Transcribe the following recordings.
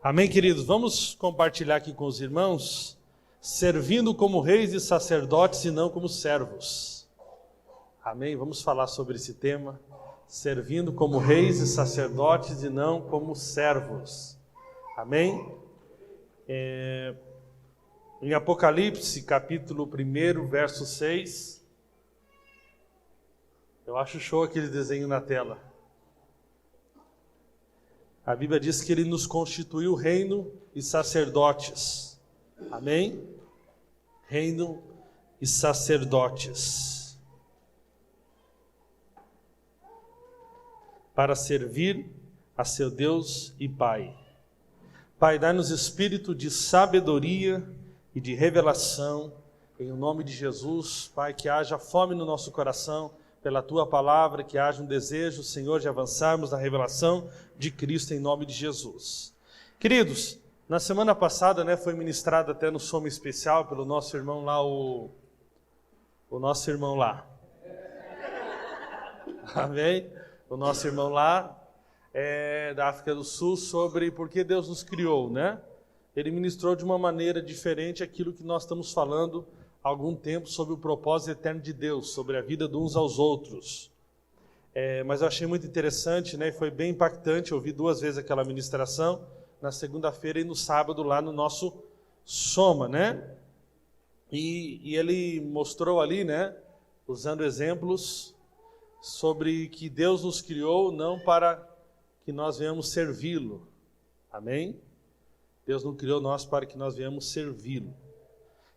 Amém, queridos? Vamos compartilhar aqui com os irmãos, servindo como reis e sacerdotes e não como servos. Amém? Vamos falar sobre esse tema, servindo como reis e sacerdotes e não como servos. Amém? Em Apocalipse, capítulo 1, verso 6, eu acho show aquele desenho na tela. A Bíblia diz que Ele nos constituiu reino e sacerdotes. Amém? Reino e sacerdotes. Para servir a seu Deus e Pai. Pai, dá-nos espírito de sabedoria e de revelação. Em nome de Jesus, Pai, que haja fome no nosso coração pela Tua palavra, que haja um desejo, Senhor, de avançarmos na revelação de Cristo em nome de Jesus. Queridos, na semana passada, foi ministrado até no Somo Especial pelo nosso irmão lá, o nosso irmão lá. Amém? O nosso irmão lá, da África do Sul, sobre por que Deus nos criou, Ele ministrou de uma maneira diferente aquilo que nós estamos falando há algum tempo sobre o propósito eterno de Deus, sobre a vida de uns aos outros. Mas eu achei muito interessante, e foi bem impactante. Eu ouvi 2 vezes aquela ministração, na segunda-feira e no sábado lá no nosso Soma, E ele mostrou ali, usando exemplos sobre que Deus nos criou não para que nós venhamos servi-lo. Amém? Deus não criou nós para que nós venhamos servi-lo.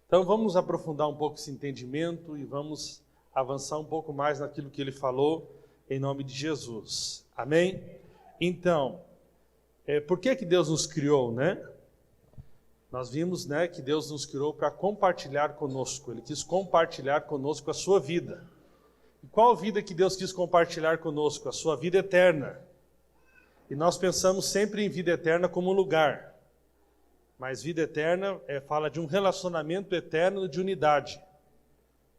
Então vamos aprofundar um pouco esse entendimento e vamos avançar um pouco mais naquilo que ele falou, em nome de Jesus. Amém? Então, por que Deus nos criou, Nós vimos, que Deus nos criou para compartilhar conosco. Ele quis compartilhar conosco a sua vida. E qual vida que Deus quis compartilhar conosco? A sua vida eterna. E nós pensamos sempre em vida eterna como um lugar. Mas vida eterna fala de um relacionamento eterno de unidade.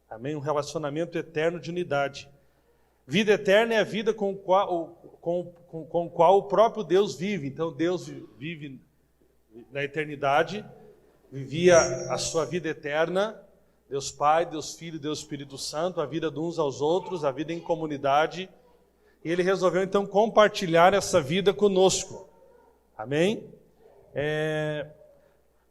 Amém? Um relacionamento eterno de unidade. Vida eterna é a vida com o qual o próprio Deus vive. Então Deus vive na eternidade, vivia a sua vida eterna, Deus Pai, Deus Filho, Deus Espírito Santo, a vida de uns aos outros, a vida em comunidade. E Ele resolveu então compartilhar essa vida conosco. Amém?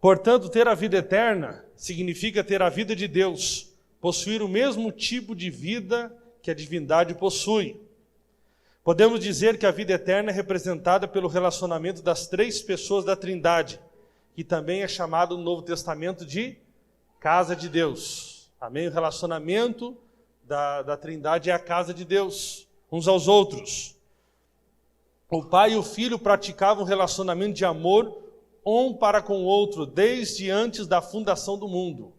Portanto, ter a vida eterna significa ter a vida de Deus, possuir o mesmo tipo de vida que a divindade possui. Podemos dizer que a vida eterna é representada pelo relacionamento das 3 pessoas da Trindade, que também é chamado no Novo Testamento de casa de Deus. Amém? O relacionamento da Trindade é a casa de Deus, uns aos outros. O Pai e o Filho praticavam um relacionamento de amor um para com o outro, desde antes da fundação do mundo.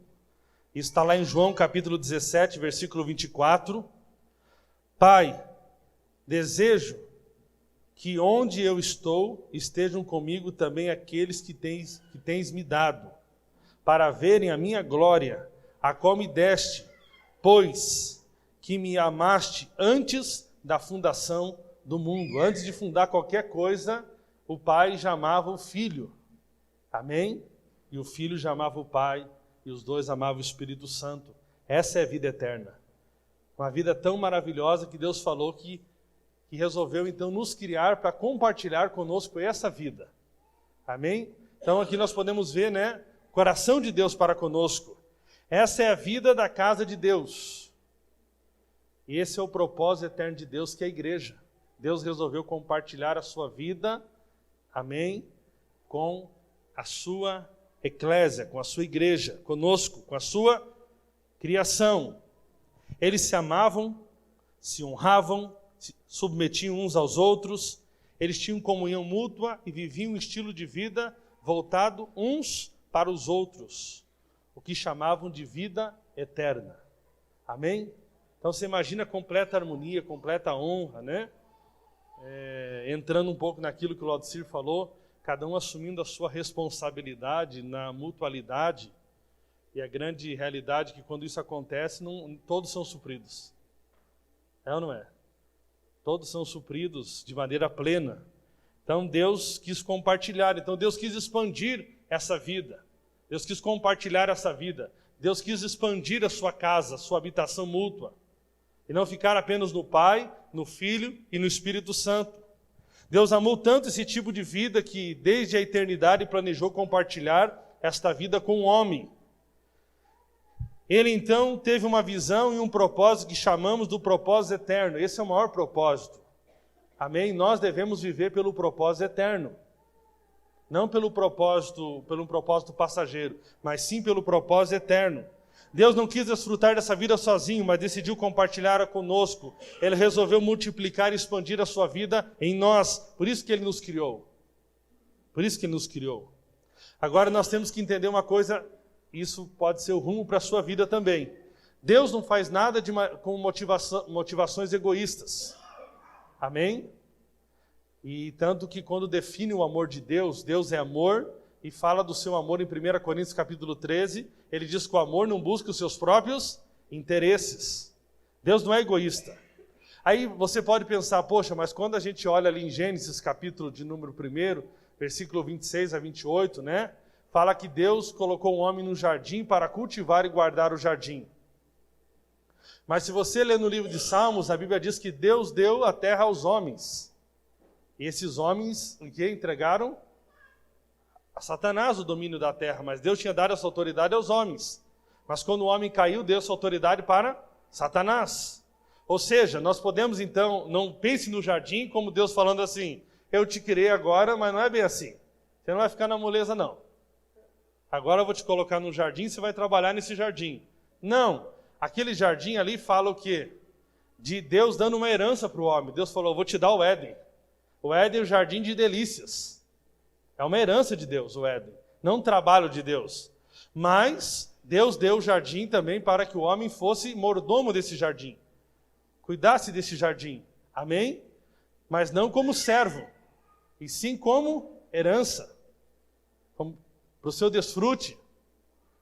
Isso está lá em João capítulo 17, versículo 24. Pai, desejo que onde eu estou, estejam comigo também aqueles que tens me dado, para verem a minha glória, a qual me deste, pois que me amaste antes da fundação do mundo. Antes de fundar qualquer coisa, o Pai já amava o Filho. Amém? E o Filho já amava o Pai, e os dois amavam o Espírito Santo. Essa é a vida eterna. Uma vida tão maravilhosa que Deus falou que resolveu então nos criar para compartilhar conosco essa vida. Amém? Então aqui nós podemos ver, o coração de Deus para conosco. Essa é a vida da casa de Deus. E esse é o propósito eterno de Deus, que é a igreja. Deus resolveu compartilhar a sua vida, amém, com a sua eclésia, com a sua igreja, conosco, com a sua criação. Eles se amavam, se honravam, se submetiam uns aos outros, eles tinham comunhão mútua e viviam um estilo de vida voltado uns para os outros, o que chamavam de vida eterna. Amém? Então você imagina completa harmonia, completa honra, entrando um pouco naquilo que o Laudicir falou, cada um assumindo a sua responsabilidade na mutualidade. E a grande realidade é que quando isso acontece, todos são supridos. É ou não é? Todos são supridos de maneira plena. Então Deus quis compartilhar, então Deus quis expandir essa vida. Deus quis compartilhar essa vida. Deus quis expandir a sua casa, a sua habitação mútua. E não ficar apenas no Pai, no Filho e no Espírito Santo. Deus amou tanto esse tipo de vida que desde a eternidade planejou compartilhar esta vida com o homem. Ele então teve uma visão e um propósito que chamamos do propósito eterno. Esse é o maior propósito. Amém? Nós devemos viver pelo propósito eterno. Não pelo um propósito passageiro, mas sim pelo propósito eterno. Deus não quis desfrutar dessa vida sozinho, mas decidiu compartilhar conosco. Ele resolveu multiplicar e expandir a sua vida em nós. Por isso que Ele nos criou. Por isso que Ele nos criou. Agora nós temos que entender uma coisa, isso pode ser o rumo para a sua vida também. Deus não faz nada com motivações egoístas. Amém? E tanto que quando define o amor de Deus, Deus é amor, e fala do seu amor em 1 Coríntios capítulo 13, ele diz que o amor não busca os seus próprios interesses. Deus não é egoísta. Aí você pode pensar, poxa, mas quando a gente olha ali em Gênesis capítulo de número 1, versículo 26 a 28, né? Fala que Deus colocou o homem no jardim para cultivar e guardar o jardim. Mas se você ler no livro de Salmos, a Bíblia diz que Deus deu a terra aos homens. E esses homens, o que entregaram? A Satanás o domínio da terra, mas Deus tinha dado essa autoridade aos homens. Mas quando o homem caiu, deu essa autoridade para Satanás. Ou seja, nós podemos então, não pense no jardim como Deus falando assim, eu te criei agora, mas não é bem assim. Você não vai ficar na moleza não. Agora eu vou te colocar no jardim, você vai trabalhar nesse jardim. Não, aquele jardim ali fala o quê? De Deus dando uma herança para o homem. Deus falou, eu vou te dar o Éden. O Éden é o jardim de delícias. É uma herança de Deus, o Éden. Não um trabalho de Deus. Mas Deus deu o jardim também para que o homem fosse mordomo desse jardim. Cuidasse desse jardim. Amém? Mas não como servo. E sim como herança. Para o seu desfrute.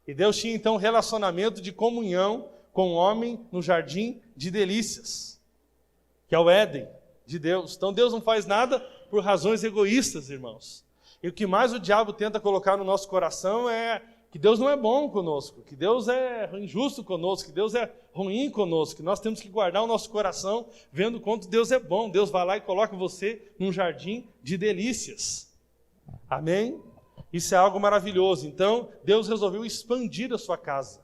E Deus tinha então um relacionamento de comunhão com o homem no jardim de delícias. Que é o Éden de Deus. Então Deus não faz nada por razões egoístas, irmãos. E o que mais o diabo tenta colocar no nosso coração é que Deus não é bom conosco, que Deus é injusto conosco, que Deus é ruim conosco, que nós temos que guardar o nosso coração vendo quanto Deus é bom. Deus vai lá e coloca você num jardim de delícias. Amém? Isso é algo maravilhoso. Então, Deus resolveu expandir a sua casa.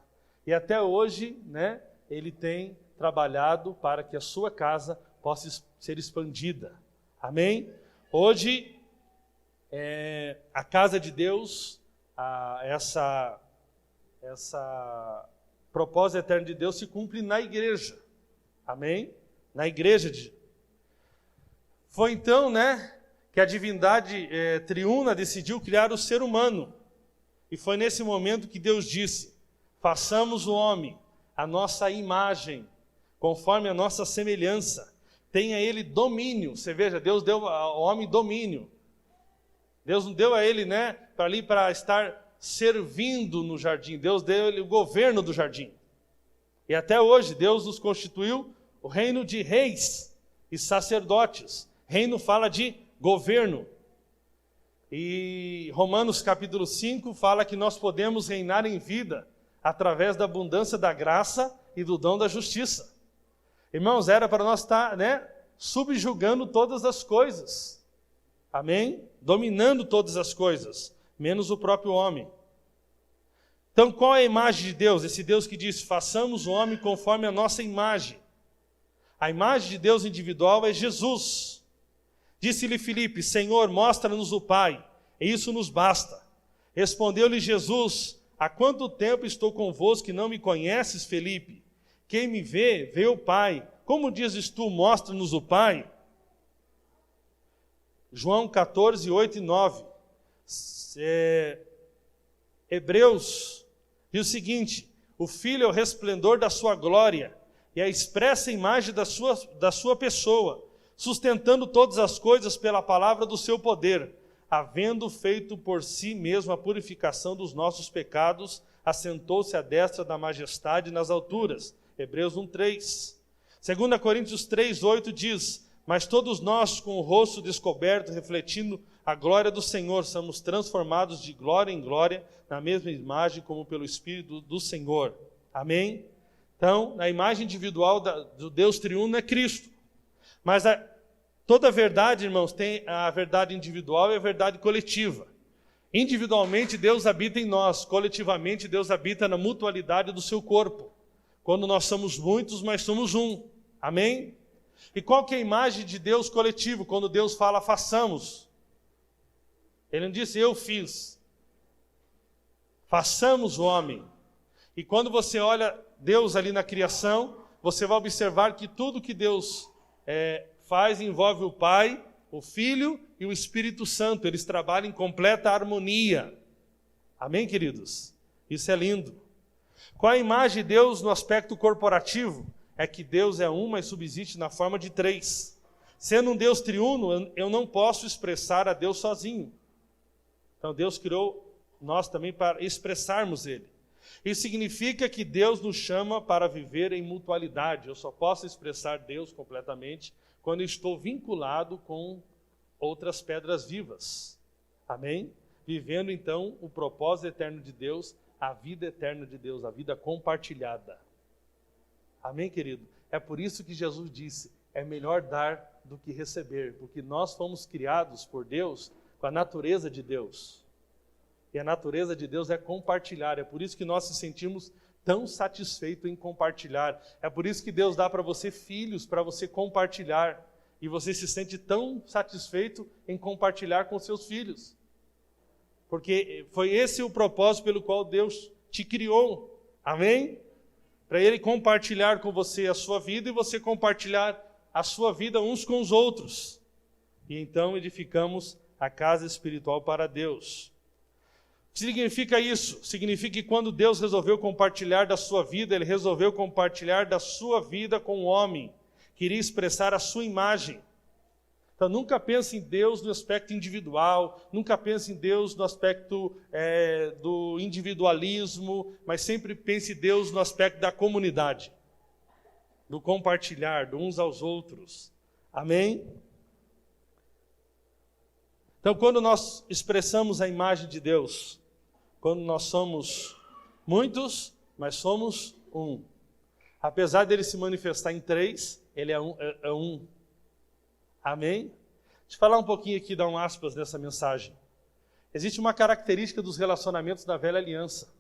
E até hoje, né, Ele tem trabalhado para que a sua casa possa ser expandida. Amém? Hoje, a casa de Deus, essa propósito eterno de Deus se cumpre na igreja. Amém? Na igreja. Foi então, né, que a divindade triuna decidiu criar o ser humano. E foi nesse momento que Deus disse, façamos o homem, a nossa imagem, conforme a nossa semelhança. Tenha ele domínio. Você veja, Deus deu ao homem domínio. Deus não deu a ele, né, para estar servindo no jardim. Deus deu a ele o governo do jardim. E até hoje, Deus nos constituiu o reino de reis e sacerdotes. Reino fala de governo. E Romanos capítulo 5 fala que nós podemos reinar em vida através da abundância da graça e do dom da justiça. Irmãos, era para nós estar, né, subjugando todas as coisas. Amém? Dominando todas as coisas, menos o próprio homem. Então, qual é a imagem de Deus? Esse Deus que diz, façamos o homem conforme a nossa imagem. A imagem de Deus individual é Jesus. Disse-lhe Filipe, Senhor, mostra-nos o Pai, e isso nos basta. Respondeu-lhe Jesus, há quanto tempo estou convosco que não me conheces, Filipe? Quem me vê, vê o Pai. Como dizes tu, mostra-nos o Pai? João 14, 8 e 9. Hebreus diz o seguinte, o Filho é o resplendor da sua glória e a expressa imagem da sua pessoa, sustentando todas as coisas pela palavra do seu poder, havendo feito por si mesmo a purificação dos nossos pecados, assentou-se à destra da majestade nas alturas. Hebreus 1, 3. 2 Coríntios 3, 8 diz, Mas todos nós, com o rosto descoberto, refletindo a glória do Senhor, somos transformados de glória em glória, na mesma imagem como pelo Espírito do Senhor. Amém? Então, a imagem individual do Deus triuno é Cristo. Mas toda verdade, irmãos, tem a verdade individual e a verdade coletiva. Individualmente, Deus habita em nós. Coletivamente, Deus habita na mutualidade do seu corpo. Quando nós somos muitos, mas somos um. Amém? E qual que é a imagem de Deus coletivo? Quando Deus fala, façamos. Ele não disse, eu fiz. Façamos o homem. E quando você olha Deus ali na criação, você vai observar que tudo que Deus faz envolve o Pai, o Filho e o Espírito Santo. Eles trabalham em completa harmonia. Amém, queridos? Isso é lindo. Qual a imagem de Deus no aspecto corporativo? É que Deus é um, mas subsiste na forma de três. Sendo um Deus triuno, eu não posso expressar a Deus sozinho. Então Deus criou nós também para expressarmos Ele. Isso significa que Deus nos chama para viver em mutualidade. Eu só posso expressar Deus completamente quando eu estou vinculado com outras pedras vivas. Amém? Vivendo então o propósito eterno de Deus, a vida eterna de Deus, a vida compartilhada. Amém, querido? É por isso que Jesus disse, é melhor dar do que receber, porque nós fomos criados por Deus com a natureza de Deus. E a natureza de Deus é compartilhar, é por isso que nós nos sentimos tão satisfeitos em compartilhar. É por isso que Deus dá para você filhos, para você compartilhar. E você se sente tão satisfeito em compartilhar com seus filhos. Porque foi esse o propósito pelo qual Deus te criou. Amém? Para Ele compartilhar com você a sua vida e você compartilhar a sua vida uns com os outros. E então edificamos a casa espiritual para Deus. O que significa isso? Significa que quando Deus resolveu compartilhar da sua vida, Ele resolveu compartilhar da sua vida com o homem. Queria expressar a sua imagem. Então nunca pense em Deus no aspecto individual, nunca pense em Deus no aspecto do individualismo, mas sempre pense em Deus no aspecto da comunidade, do compartilhar, de uns aos outros. Amém? Então quando nós expressamos a imagem de Deus, quando nós somos muitos, mas somos um. Apesar dele se manifestar em três, ele é um. Amém? Deixa eu falar um pouquinho aqui, dar um aspas nessa mensagem. Existe uma característica dos relacionamentos da velha aliança.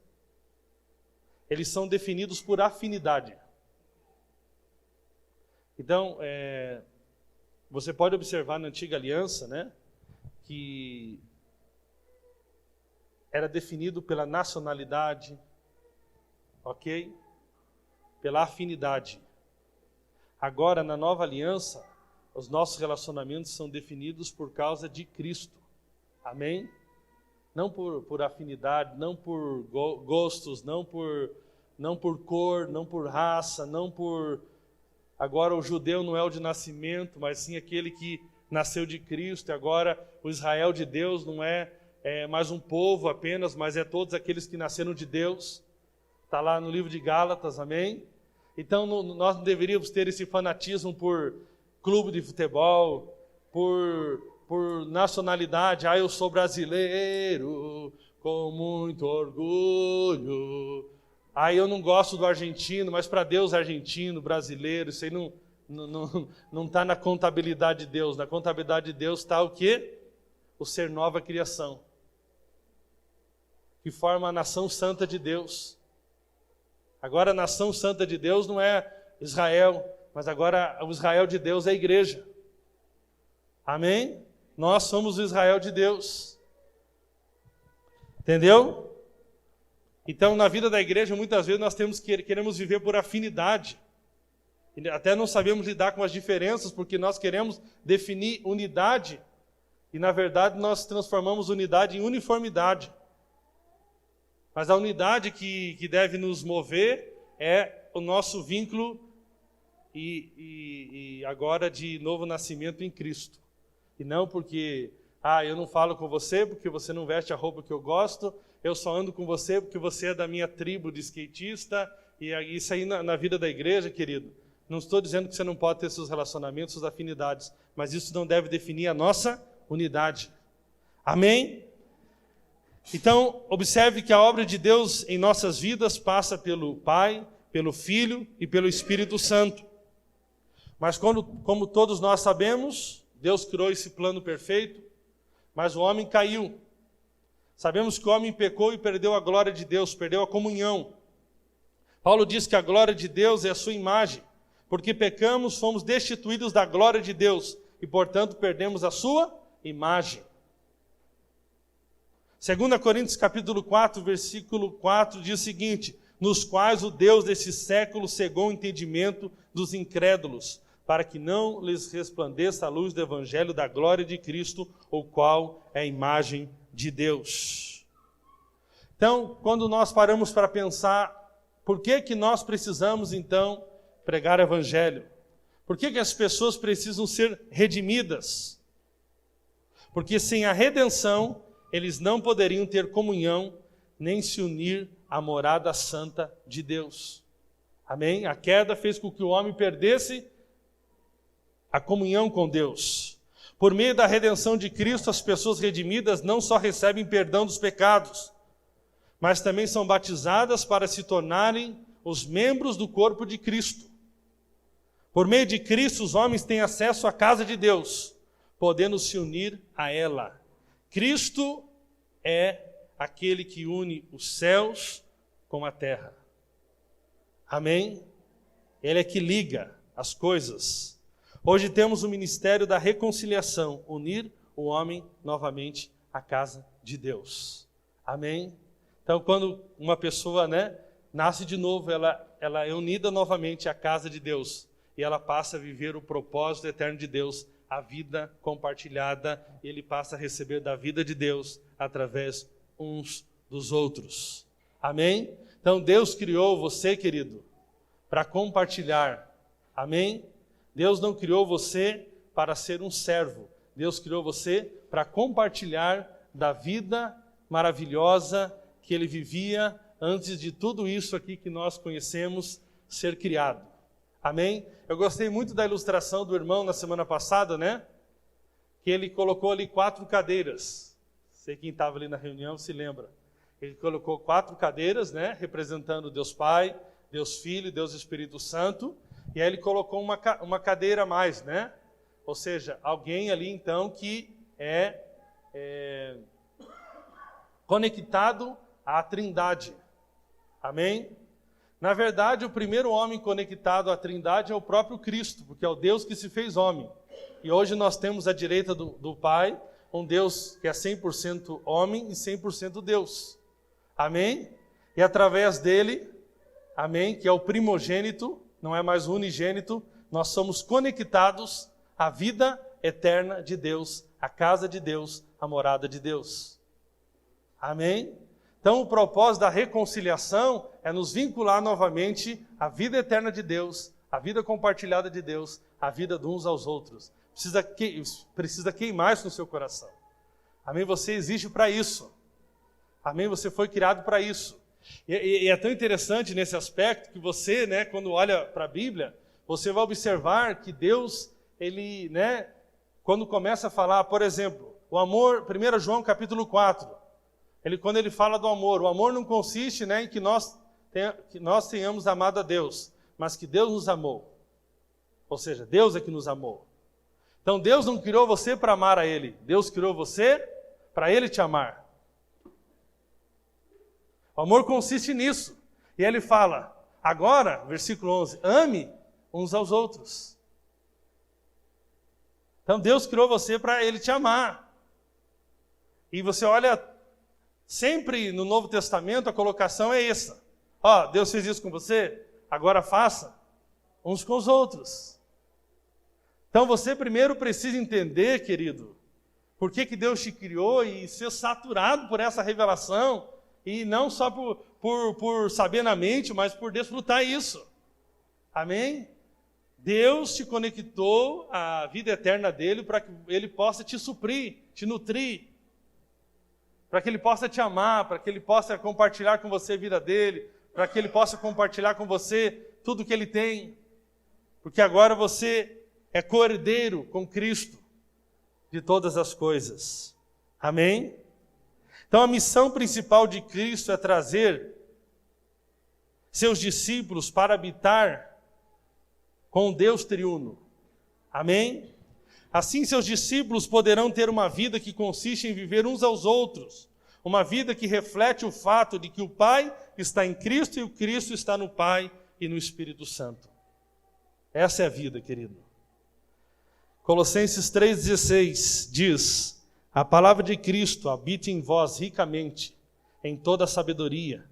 Eles são definidos por afinidade. Então, você pode observar na antiga aliança, né, que era definido pela nacionalidade, ok? Pela afinidade. Agora, na nova aliança, os nossos relacionamentos são definidos por causa de Cristo. Amém? Não por afinidade, não por gostos, não por cor, não por raça, não por... Agora o judeu não é o de nascimento, mas sim aquele que nasceu de Cristo. E agora o Israel de Deus não é mais um povo apenas, mas é todos aqueles que nasceram de Deus. Está lá no livro de Gálatas, amém? Então nós não deveríamos ter esse fanatismo por clube de futebol, por nacionalidade. Eu sou brasileiro, com muito orgulho. Eu não gosto do argentino, mas para Deus argentino, brasileiro, isso aí não está na contabilidade de Deus. Na contabilidade de Deus está o quê? O ser nova criação, que forma a nação santa de Deus. Agora a nação santa de Deus não é Israel, mas agora o Israel de Deus é a igreja. Amém? Nós somos o Israel de Deus. Entendeu? Então, na vida da igreja, muitas vezes nós queremos viver por afinidade. Até não sabemos lidar com as diferenças, porque nós queremos definir unidade. E, na verdade, nós transformamos unidade em uniformidade. Mas a unidade que deve nos mover é o nosso vínculo e agora de novo nascimento em Cristo. E não porque, eu não falo com você porque você não veste a roupa que eu gosto, eu só ando com você porque você é da minha tribo de skatista. E isso aí na vida da igreja, querido, Não estou dizendo que você não pode ter seus relacionamentos, suas afinidades, mas isso não deve definir a nossa unidade. Amém? Então, observe que a obra de Deus em nossas vidas passa pelo Pai, pelo Filho e pelo Espírito Santo. Mas como todos nós sabemos, Deus criou esse plano perfeito, mas o homem caiu. Sabemos que o homem pecou e perdeu a glória de Deus, perdeu a comunhão. Paulo diz que a glória de Deus é a sua imagem. Porque pecamos, fomos destituídos da glória de Deus e, portanto, perdemos a sua imagem. 2 Coríntios capítulo 4, versículo 4 diz o seguinte: nos quais o Deus desse século cegou o entendimento dos incrédulos, para que não lhes resplandeça a luz do evangelho da glória de Cristo, o qual é a imagem de Deus. Então, quando nós paramos para pensar, por que nós precisamos, então, pregar o evangelho? Por que as pessoas precisam ser redimidas? Porque sem a redenção, eles não poderiam ter comunhão, nem se unir à morada santa de Deus. Amém? A queda fez com que o homem perdesse a comunhão com Deus. Por meio da redenção de Cristo, as pessoas redimidas não só recebem perdão dos pecados, mas também são batizadas para se tornarem os membros do corpo de Cristo. Por meio de Cristo, os homens têm acesso à casa de Deus, podendo se unir a ela. Cristo é aquele que une os céus com a terra. Amém? Ele é que liga as coisas. Hoje temos o ministério da reconciliação, unir o homem novamente à casa de Deus. Amém? Então, quando uma pessoa, nasce de novo, ela é unida novamente à casa de Deus. E ela passa a viver o propósito eterno de Deus, a vida compartilhada, e ele passa a receber da vida de Deus através uns dos outros. Amém? Então Deus criou você, querido, para compartilhar. Amém? Deus não criou você para ser um servo. Deus criou você para compartilhar da vida maravilhosa que ele vivia antes de tudo isso aqui que nós conhecemos ser criado. Amém? Eu gostei muito da ilustração do irmão na semana passada, que ele colocou ali 4 cadeiras. Sei quem estava ali na reunião se lembra. Ele colocou 4 cadeiras, representando Deus Pai, Deus Filho, Deus Espírito Santo. E aí ele colocou uma cadeira a mais, Ou seja, alguém ali então que é conectado à Trindade. Amém? Na verdade, o primeiro homem conectado à Trindade é o próprio Cristo, porque é o Deus que se fez homem. E hoje nós temos à direita do Pai um Deus que é 100% homem e 100% Deus. Amém? E através dele, amém, que é o primogênito, não é mais o unigênito, nós somos conectados à vida eterna de Deus, à casa de Deus, à morada de Deus. Amém? Então, o propósito da reconciliação é nos vincular novamente à vida eterna de Deus, à vida compartilhada de Deus, à vida de uns aos outros. Precisa queimar isso no seu coração. Amém? Você existe para isso. Amém? Você foi criado para isso. E é tão interessante nesse aspecto que você, quando olha para a Bíblia, você vai observar que Deus, ele, quando começa a falar, por exemplo, o amor, 1 João capítulo 4, quando ele fala do amor, o amor não consiste em que nós tenhamos amado a Deus, mas que Deus nos amou. Ou seja, Deus é que nos amou. Então Deus não criou você para amar a Ele, Deus criou você para Ele te amar. O amor consiste nisso. E ele fala, agora, versículo 11, ame uns aos outros. Então Deus criou você para Ele te amar. E você olha, sempre no Novo Testamento a colocação é essa. Deus fez isso com você, agora faça uns com os outros. Então você primeiro precisa entender, querido, por que Deus te criou e ser saturado por essa revelação. E não só por saber na mente, mas por desfrutar isso. Amém? Deus te conectou à vida eterna dele para que ele possa te suprir, te nutrir. Para que ele possa te amar, para que ele possa compartilhar com você a vida dele, para que ele possa compartilhar com você tudo que ele tem. porque agora você é co-herdeiro com Cristo de todas as coisas. Amém? Então a missão principal de Cristo é trazer seus discípulos para habitar com Deus triuno. Amém? Assim seus discípulos poderão ter uma vida que consiste em viver uns aos outros, uma vida que reflete o fato de que o Pai está em Cristo e o Cristo está no Pai e no Espírito Santo. Essa é a vida, querido. Colossenses 3,16 diz: a palavra de Cristo habite em vós ricamente, em toda a sabedoria.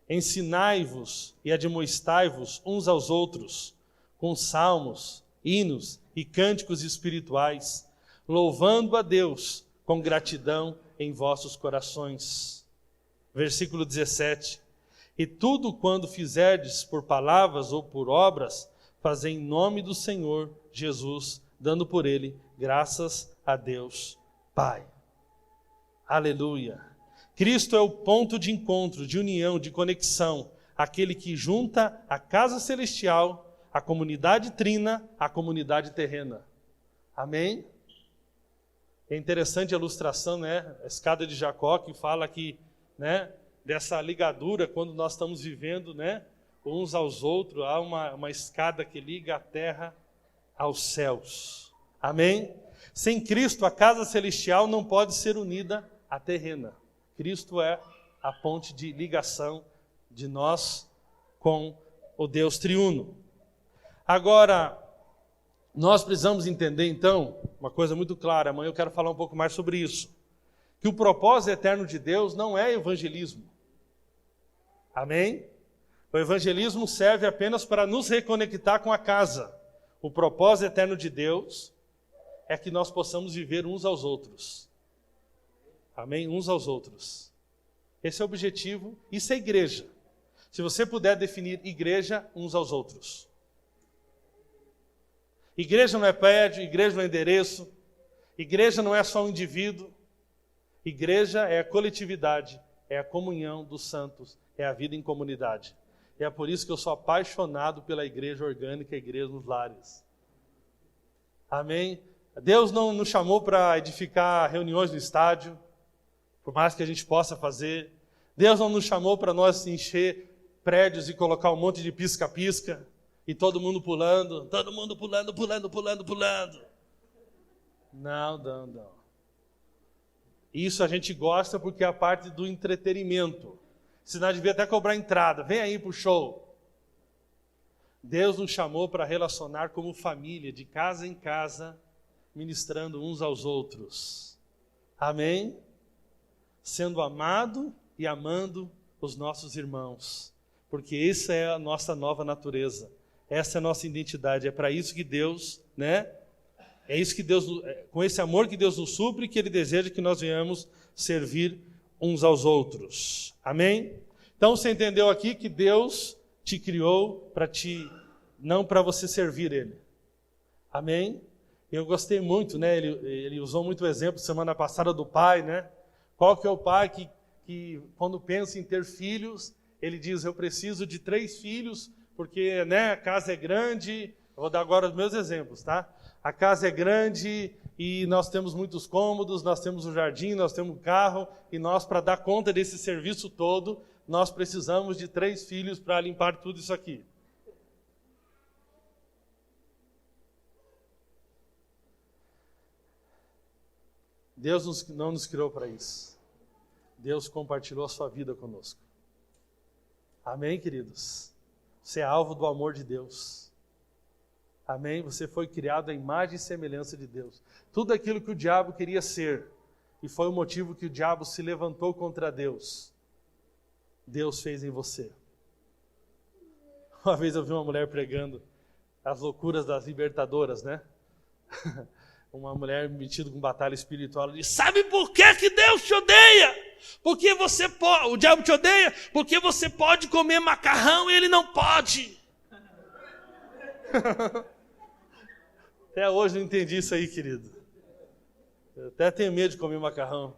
Ensinai-vos e admoestai-vos uns aos outros, com salmos, hinos e cânticos espirituais, louvando a Deus com gratidão em vossos corações. Versículo 17. E tudo quando fizerdes por palavras ou por obras, fazei em nome do Senhor Jesus, dando por ele graças a Deus Pai. Aleluia. Cristo é o ponto de encontro, de união, de conexão, aquele que junta a casa celestial, a comunidade trina, a comunidade terrena. Amém? É interessante a ilustração, né? A escada de Jacó, que fala aqui, né, dessa ligadura quando nós estamos vivendo, né, uns aos outros. Há uma escada que liga a terra aos céus. Amém? Sem Cristo, a casa celestial não pode ser unida à terrena. Cristo é a ponte de ligação de nós com o Deus triuno. Agora, nós precisamos entender, então, uma coisa muito clara. Amanhã eu quero falar um pouco mais sobre isso. Que o propósito eterno de Deus não é evangelismo. Amém? O evangelismo serve apenas para nos reconectar com a casa. O propósito eterno de Deus é que nós possamos viver uns aos outros. Amém? Uns aos outros. Esse é o objetivo. Isso é igreja. Se você puder definir igreja, uns aos outros. Igreja não é prédio, igreja não é endereço. Igreja não é só um indivíduo. Igreja é a coletividade, é a comunhão dos santos, é a vida em comunidade. E é por isso que eu sou apaixonado pela igreja orgânica, a igreja nos lares. Amém? Deus não nos chamou para edificar reuniões no estádio, por mais que a gente possa fazer. Deus não nos chamou para nós encher prédios e colocar um monte de pisca-pisca e todo mundo pulando. Não. Isso a gente gosta porque é a parte do entretenimento. Senão devia até cobrar entrada. Vem aí pro show. Deus nos chamou para relacionar como família, de casa em casa, ministrando uns aos outros. Amém? Sendo amado e amando os nossos irmãos. Porque essa é a nossa nova natureza. Essa é a nossa identidade. É para isso que Deus, né? É isso que Deus, com esse amor que Deus nos supre, que Ele deseja que nós venhamos servir uns aos outros. Amém? Então você entendeu aqui que Deus te criou não para você servir Ele. Amém? Eu gostei muito, né? Ele usou muito o exemplo semana passada do pai, né? Qual que é o pai que quando pensa em ter filhos, ele diz: eu preciso de 3 filhos, porque, né, a casa é grande. Eu vou dar agora os meus exemplos, tá? A casa é grande e nós temos muitos cômodos, nós temos um jardim, nós temos um carro, e nós, para dar conta desse serviço todo, nós precisamos de 3 filhos para limpar tudo isso aqui. Deus não nos criou para isso. Deus compartilhou a sua vida conosco. Amém, queridos? Você é alvo do amor de Deus. Amém? Você foi criado à imagem e semelhança de Deus. Tudo aquilo que o diabo queria ser, e foi o motivo que o diabo se levantou contra Deus, Deus fez em você. Uma vez eu vi uma mulher pregando as loucuras das libertadoras, né? Uma mulher metida com batalha espiritual, ela disse: sabe por que Deus te odeia? Porque você pode, o diabo te odeia porque você pode comer macarrão e ele não pode. Até hoje não entendi isso aí, querido. Eu até tenho medo de comer macarrão.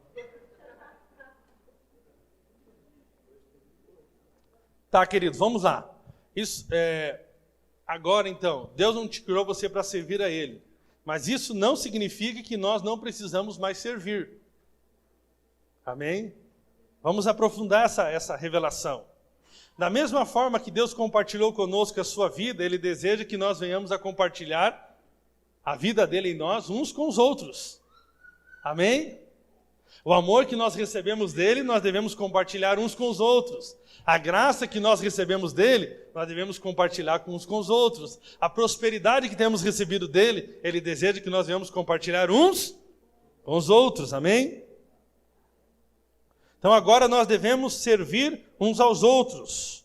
Tá, querido, vamos lá. Agora então, Deus não te criou você para servir a Ele. Mas isso não significa que nós não precisamos mais servir. Amém? Vamos aprofundar essa revelação. Da mesma forma que Deus compartilhou conosco a sua vida, Ele deseja que nós venhamos a compartilhar a vida dele em nós uns com os outros. Amém? O amor que nós recebemos dele, nós devemos compartilhar uns com os outros. A graça que nós recebemos dele, nós devemos compartilhar uns com os outros. A prosperidade que temos recebido dele, ele deseja que nós venhamos compartilhar uns com os outros. Amém? Então agora nós devemos servir uns aos outros.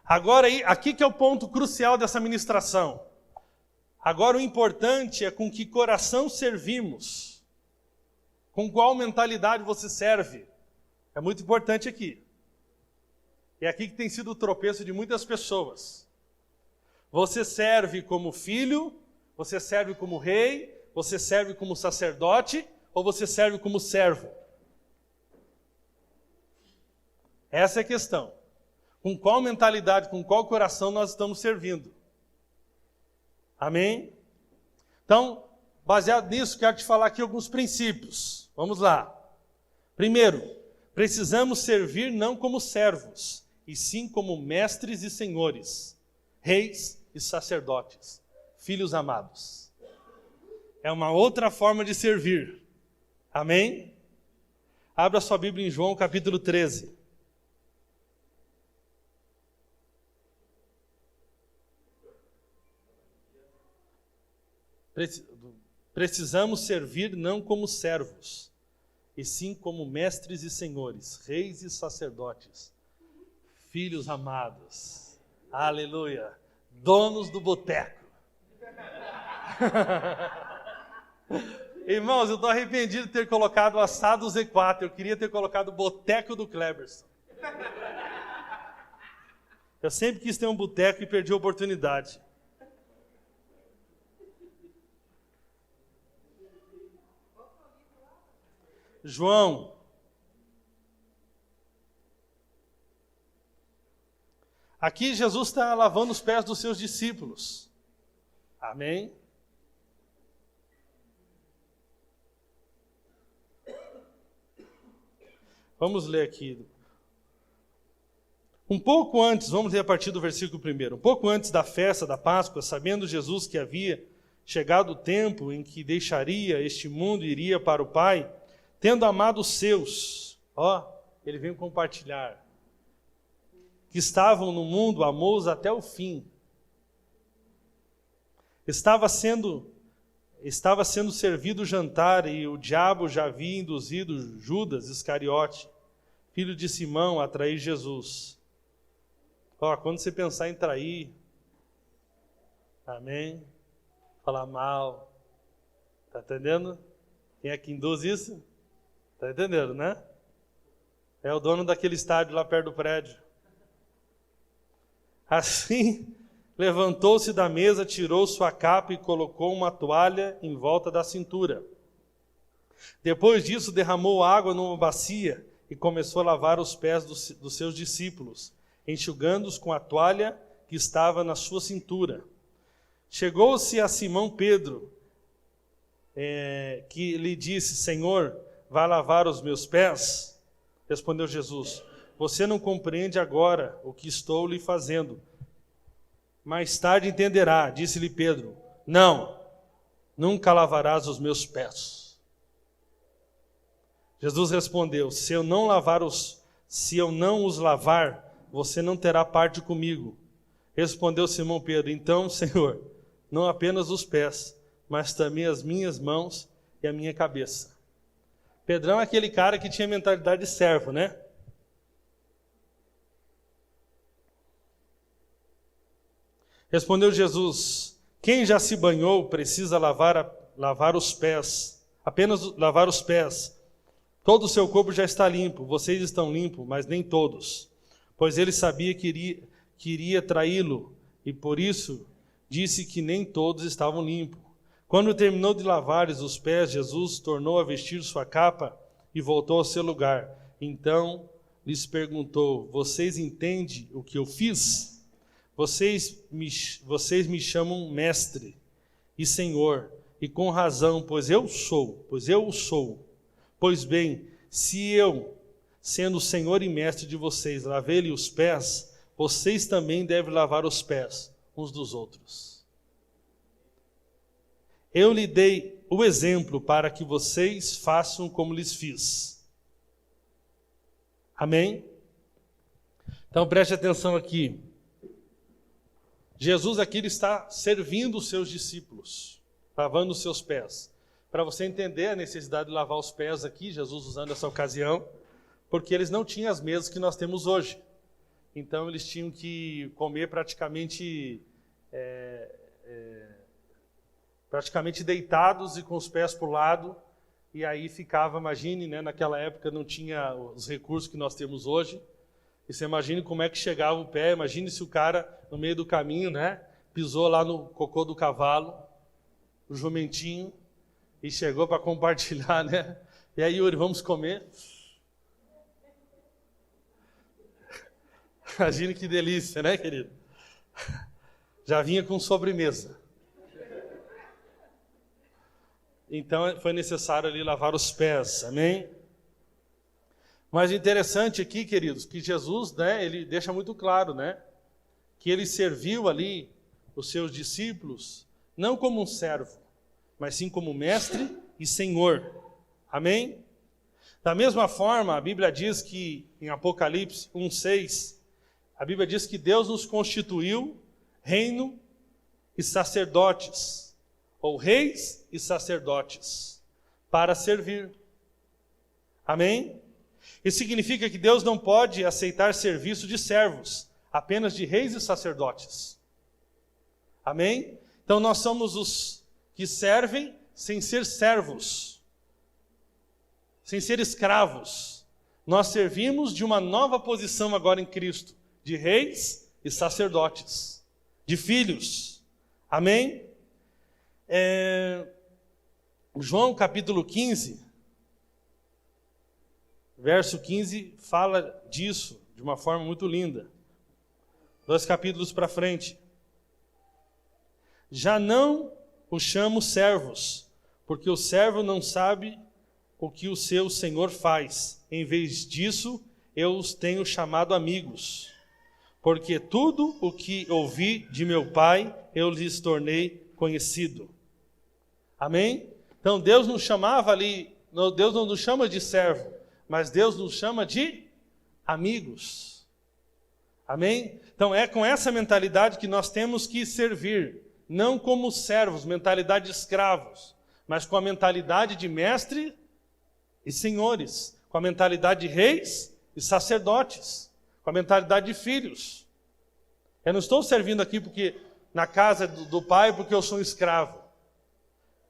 Agora, aqui que é o ponto crucial dessa ministração. Agora o importante é com que coração servimos. Com qual mentalidade você serve? É muito importante aqui. É aqui que tem sido o tropeço de muitas pessoas. Você serve como filho, você serve como rei, você serve como sacerdote, ou você serve como servo? Essa é a questão. Com qual mentalidade, com qual coração nós estamos servindo? Amém? Então, baseado nisso, quero te falar aqui alguns princípios. Vamos lá. Primeiro, precisamos servir não como servos, e sim como mestres e senhores, reis e sacerdotes, filhos amados. É uma outra forma de servir. Amém? Abra sua Bíblia em João capítulo 13. Precisamos servir não como servos, e sim como mestres e senhores, reis e sacerdotes, filhos amados, aleluia, donos do boteco. Irmãos, eu estou arrependido de ter colocado o assado Z4, eu queria ter colocado o boteco do Kleberson. Eu sempre quis ter um boteco e perdi a oportunidade. João, aqui Jesus está lavando os pés dos seus discípulos. Amém? Vamos ler aqui. Um pouco antes, vamos ler a partir do versículo 1. Um pouco antes da festa da Páscoa, sabendo Jesus que havia chegado o tempo em que deixaria este mundo e iria para o Pai, tendo amado os seus, ele veio compartilhar, que estavam no mundo, amou-os até o fim. Estava sendo servido o jantar e o diabo já havia induzido Judas Iscariote, filho de Simão, a trair Jesus. Quando você pensar em trair, amém, falar mal, está entendendo? Quem é que induz isso? Está entendendo, né? É o dono daquele estádio lá perto do prédio. Assim, levantou-se da mesa, tirou sua capa e colocou uma toalha em volta da cintura. Depois disso, derramou água numa bacia e começou a lavar os pés dos seus discípulos, enxugando-os com a toalha que estava na sua cintura. Chegou-se a Simão Pedro, que lhe disse: Senhor, vai lavar os meus pés? Respondeu Jesus: você não compreende agora o que estou lhe fazendo. Mais tarde entenderá. Disse-lhe Pedro: não, nunca lavarás os meus pés. Jesus respondeu: se eu não os lavar, você não terá parte comigo. Respondeu Simão Pedro: então, Senhor, não apenas os pés, mas também as minhas mãos e a minha cabeça. Pedrão é aquele cara que tinha mentalidade de servo, né? Respondeu Jesus: quem já se banhou precisa lavar os pés, apenas lavar os pés. Todo o seu corpo já está limpo, vocês estão limpos, mas nem todos. Pois ele sabia que iria traí-lo, e por isso disse que nem todos estavam limpos. Quando terminou de lavar-lhes os pés, Jesus tornou a vestir sua capa e voltou ao seu lugar. Então lhes perguntou: vocês entendem o que eu fiz? vocês me chamam mestre e senhor, e com razão, pois eu o sou. Pois bem, se eu, sendo o senhor e mestre de vocês, lavei-lhe os pés, vocês também devem lavar os pés uns dos outros. Eu lhe dei o exemplo para que vocês façam como lhes fiz. Amém? Então preste atenção aqui. Jesus aqui ele está servindo os seus discípulos, lavando os seus pés. Para você entender a necessidade de lavar os pés aqui, Jesus usando essa ocasião, porque eles não tinham as mesas que nós temos hoje. Então eles tinham que comer praticamente deitados e com os pés para o lado, e aí ficava, imagine, né, naquela época não tinha os recursos que nós temos hoje, e você imagine como é que chegava o pé, imagine se o cara no meio do caminho, né, pisou lá no cocô do cavalo, o jumentinho, e chegou para compartilhar, né, e aí Yuri, vamos comer? Imagine que delícia, né, querido? Já vinha com sobremesa. Então foi necessário ali lavar os pés, amém? Mas interessante aqui, queridos, que Jesus, né, ele deixa muito claro, né, que ele serviu ali os seus discípulos não como um servo, mas sim como mestre e senhor, amém? Da mesma forma, a Bíblia diz que em Apocalipse 1:6, a Bíblia diz que Deus nos constituiu reino e sacerdotes, ou reis e sacerdotes, para servir. Amém? Isso significa que Deus não pode aceitar serviço de servos, apenas de reis e sacerdotes. Amém? Então nós somos os que servem sem ser servos, sem ser escravos. Nós servimos de uma nova posição agora em Cristo, de reis e sacerdotes, de filhos. Amém? João capítulo 15, verso 15, fala disso de uma forma muito linda. 2 capítulos para frente. Já não os chamo servos, porque o servo não sabe o que o seu senhor faz. Em vez disso, eu os tenho chamado amigos, porque tudo o que ouvi de meu Pai, eu lhes tornei conhecido. Amém? Então Deus nos chamava ali, Deus não nos chama de servo, mas Deus nos chama de amigos. Amém? Então é com essa mentalidade que nós temos que servir, não como servos, mentalidade de escravos, mas com a mentalidade de mestre e senhores, com a mentalidade de reis e sacerdotes, com a mentalidade de filhos. Eu não estou servindo aqui porque na casa do pai porque eu sou um escravo.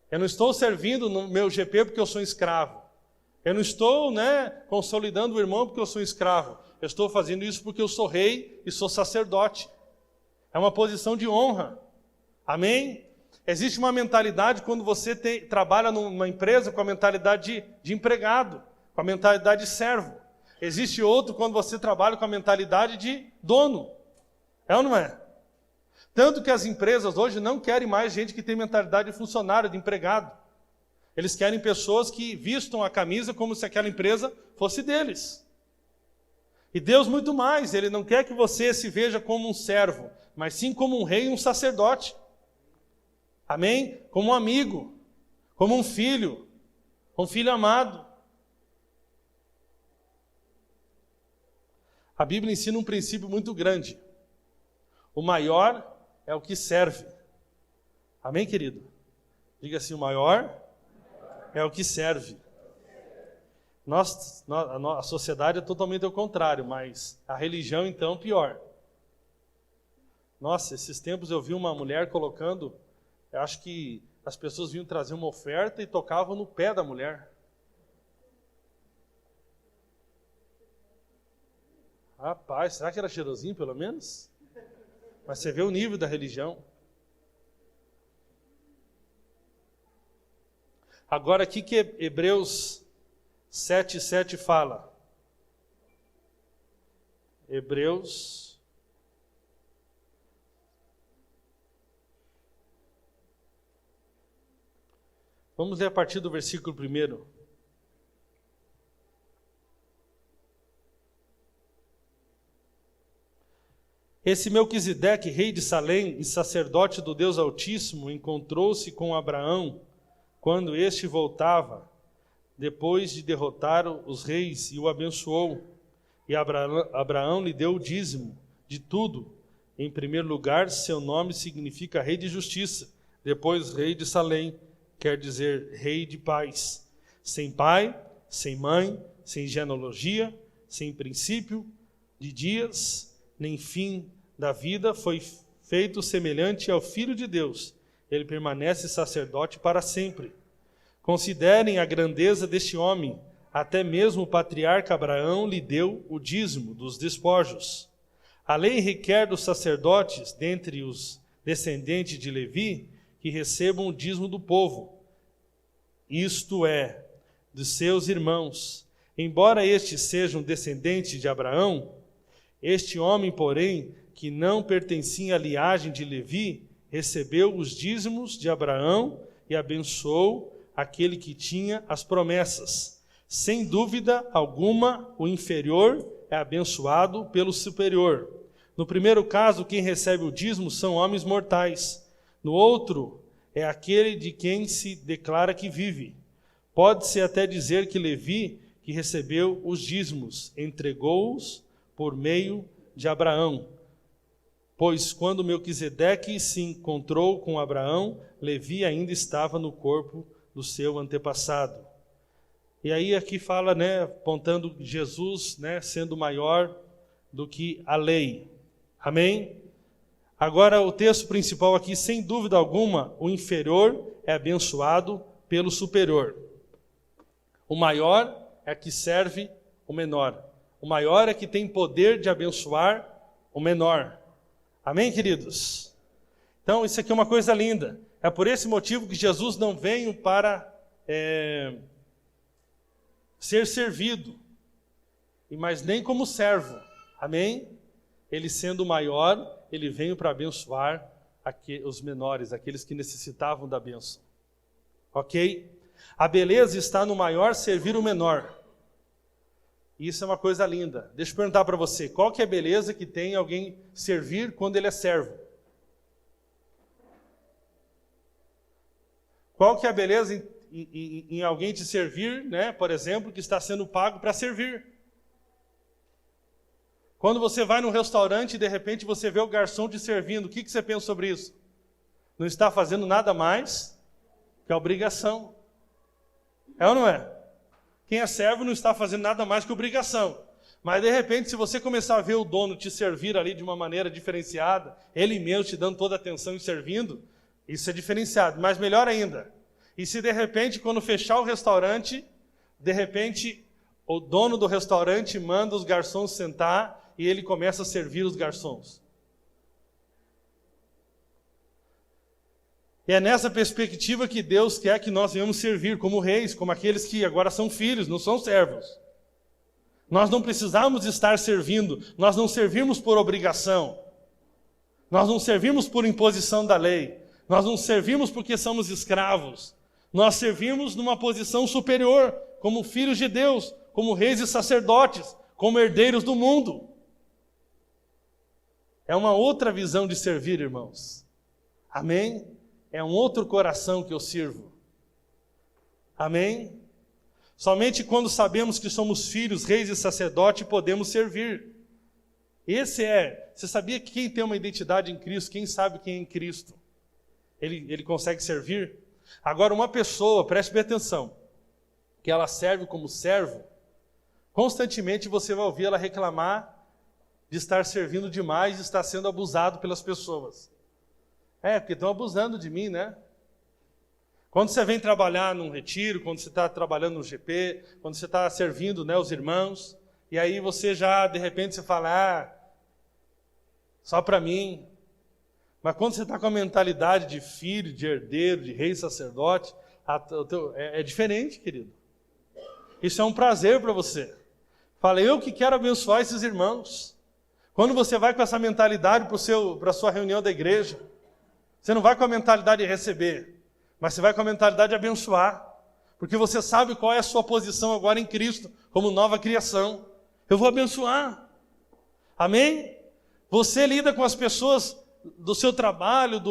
Eu não estou servindo no meu GP porque eu sou um escravo. Eu não estou, consolidando o irmão porque eu sou um escravo. Eu estou fazendo isso porque eu sou rei e sou sacerdote. É uma posição de honra. Amém? Existe uma mentalidade quando você trabalha numa empresa com a mentalidade de empregado, com a mentalidade de servo. Existe outro quando você trabalha com a mentalidade de dono. É ou não é? Tanto que as empresas hoje não querem mais gente que tem mentalidade de funcionário, de empregado. Eles querem pessoas que vistam a camisa como se aquela empresa fosse deles. E Deus muito mais, Ele não quer que você se veja como um servo, mas sim como um rei e um sacerdote. Amém? Como um amigo, como um filho amado. A Bíblia ensina um princípio muito grande. O maior é o que serve. Amém, querido? Diga assim, o maior é o que serve. A sociedade é totalmente ao contrário, mas a religião, então, pior. Nossa, esses tempos eu vi uma mulher colocando, eu acho que as pessoas vinham trazer uma oferta e tocavam no pé da mulher. Rapaz, será que era cheirosinho, pelo menos? Mas você vê o nível da religião. Agora, o que Hebreus 7:7 fala? Hebreus Vamos ler a partir do versículo 1. Esse Melquisedeque, rei de Salém e sacerdote do Deus Altíssimo, encontrou-se com Abraão quando este voltava, depois de derrotar os reis, e o abençoou. E Abraão lhe deu o dízimo de tudo. Em primeiro lugar, seu nome significa rei de justiça, depois rei de Salém, quer dizer rei de paz. Sem pai, sem mãe, sem genealogia, sem princípio de dias, nem fim da vida, foi feito semelhante ao Filho de Deus. Ele permanece sacerdote para sempre. Considerem a grandeza deste homem. Até mesmo o patriarca Abraão lhe deu o dízimo dos despojos. A lei requer dos sacerdotes, dentre os descendentes de Levi, que recebam o dízimo do povo, isto é, dos seus irmãos. Embora estes sejam descendentes de Abraão, este homem, porém, que não pertencia à linhagem de Levi, recebeu os dízimos de Abraão e abençoou aquele que tinha as promessas. Sem dúvida alguma, o inferior é abençoado pelo superior. No primeiro caso, quem recebe o dízimo são homens mortais. No outro, é aquele de quem se declara que vive. Pode-se até dizer que Levi, que recebeu os dízimos, entregou-os por meio de Abraão. Pois quando Melquisedeque se encontrou com Abraão, Levi ainda estava no corpo do seu antepassado. E aí aqui fala, apontando Jesus, sendo maior do que a lei. Amém? Agora o texto principal aqui, sem dúvida alguma, o inferior é abençoado pelo superior. O maior é que serve o menor. O maior é que tem poder de abençoar o menor. Amém, queridos? Então, isso aqui é uma coisa linda. É por esse motivo que Jesus não veio para ser servido, mas nem como servo. Amém? Ele sendo maior, ele veio para abençoar os menores, aqueles que necessitavam da bênção. Ok? A beleza está no maior servir o menor. Isso é uma coisa linda. Deixa eu perguntar para você, qual que é a beleza que tem alguém servir quando ele é servo? Qual que é a beleza em alguém te servir, por exemplo, que está sendo pago para servir? Quando você vai num restaurante e de repente você vê o garçom te servindo, o que você pensa sobre isso? Não está fazendo nada mais que a obrigação. É ou não é? Quem é servo não está fazendo nada mais que obrigação. Mas de repente, se você começar a ver o dono te servir ali de uma maneira diferenciada, ele mesmo te dando toda a atenção e servindo, isso é diferenciado. Mas melhor ainda, e se de repente, quando fechar o restaurante, de repente o dono do restaurante manda os garçons sentar e ele começa a servir os garçons. E é nessa perspectiva que Deus quer que nós venhamos servir como reis, como aqueles que agora são filhos, não são servos. Nós não precisamos estar servindo, nós não servimos por obrigação. Nós não servimos por imposição da lei. Nós não servimos porque somos escravos. Nós servimos numa posição superior, como filhos de Deus, como reis e sacerdotes, como herdeiros do mundo. É uma outra visão de servir, irmãos. Amém? É um outro coração que eu sirvo. Amém? Somente quando sabemos que somos filhos, reis e sacerdotes, podemos servir. Você sabia que quem tem uma identidade em Cristo, quem sabe quem é em Cristo, ele consegue servir? Agora, uma pessoa, preste bem atenção, que ela serve como servo, constantemente você vai ouvir ela reclamar de estar servindo demais, de estar sendo abusado pelas pessoas. Porque estão abusando de mim, Quando você vem trabalhar num retiro, quando você está trabalhando no GP, quando você está servindo os irmãos, e aí você já, de repente, você fala, só para mim. Mas quando você está com a mentalidade de filho, de herdeiro, de rei sacerdote, é diferente, querido. Isso é um prazer para você. Fala, eu que quero abençoar esses irmãos. Quando você vai com essa mentalidade para a sua reunião da igreja, você não vai com a mentalidade de receber. Mas você vai com a mentalidade de abençoar. Porque você sabe qual é a sua posição agora em Cristo, como nova criação. Eu vou abençoar. Amém? Você lida com as pessoas do seu trabalho,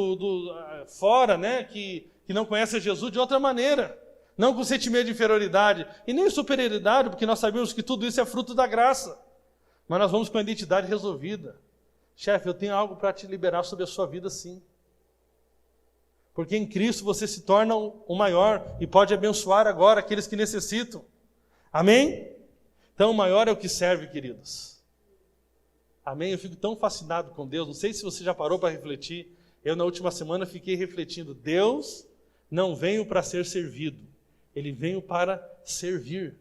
fora, né, que não conhecem Jesus de outra maneira. Não com sentimento de inferioridade e nem superioridade, porque nós sabemos que tudo isso é fruto da graça. Mas nós vamos com a identidade resolvida. Chefe, eu tenho algo para te liberar sobre a sua vida, sim. Porque em Cristo você se torna o maior e pode abençoar agora aqueles que necessitam. Amém? Então o maior é o que serve, queridos. Amém? Eu fico tão fascinado com Deus. Não sei se você já parou para refletir. Eu na última semana fiquei refletindo. Deus não veio para ser servido. Ele veio para servir.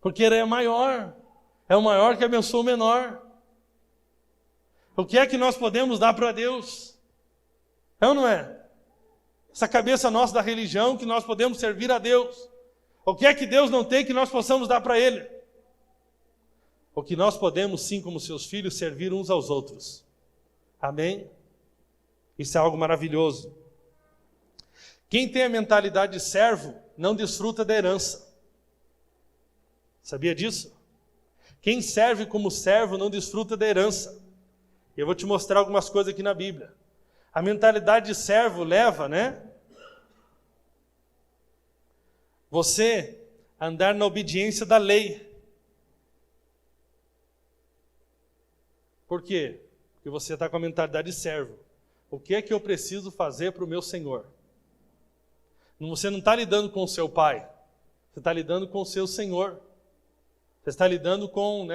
Porque Ele é maior. É o maior que abençoa o menor. O que é que nós podemos dar para Deus? É ou não é? Essa cabeça nossa da religião que nós podemos servir a Deus. O que é que Deus não tem que nós possamos dar para Ele? O que nós podemos, sim, como seus filhos, servir uns aos outros. Amém? Isso é algo maravilhoso. Quem tem a mentalidade de servo não desfruta da herança. Sabia disso? Quem serve como servo não desfruta da herança. Eu vou te mostrar algumas coisas aqui na Bíblia. A mentalidade de servo leva, você a andar na obediência da lei. Por quê? Porque você está com a mentalidade de servo. O que é que eu preciso fazer para o meu Senhor? Você não está lidando com o seu pai. Você está lidando com o seu Senhor. Você está lidando com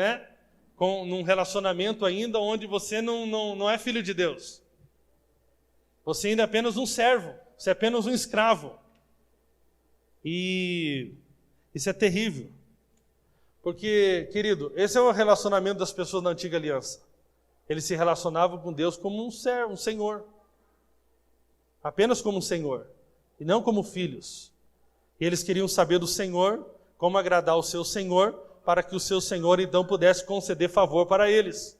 num relacionamento ainda onde você não é filho de Deus. Você ainda é apenas um servo. Você é apenas um escravo. E isso é terrível. Porque, querido, esse é o relacionamento das pessoas na antiga aliança. Eles se relacionavam com Deus como um servo, um senhor. Apenas como um senhor. E não como filhos. E eles queriam saber do Senhor, como agradar o seu Senhor, para que o seu Senhor então pudesse conceder favor para eles.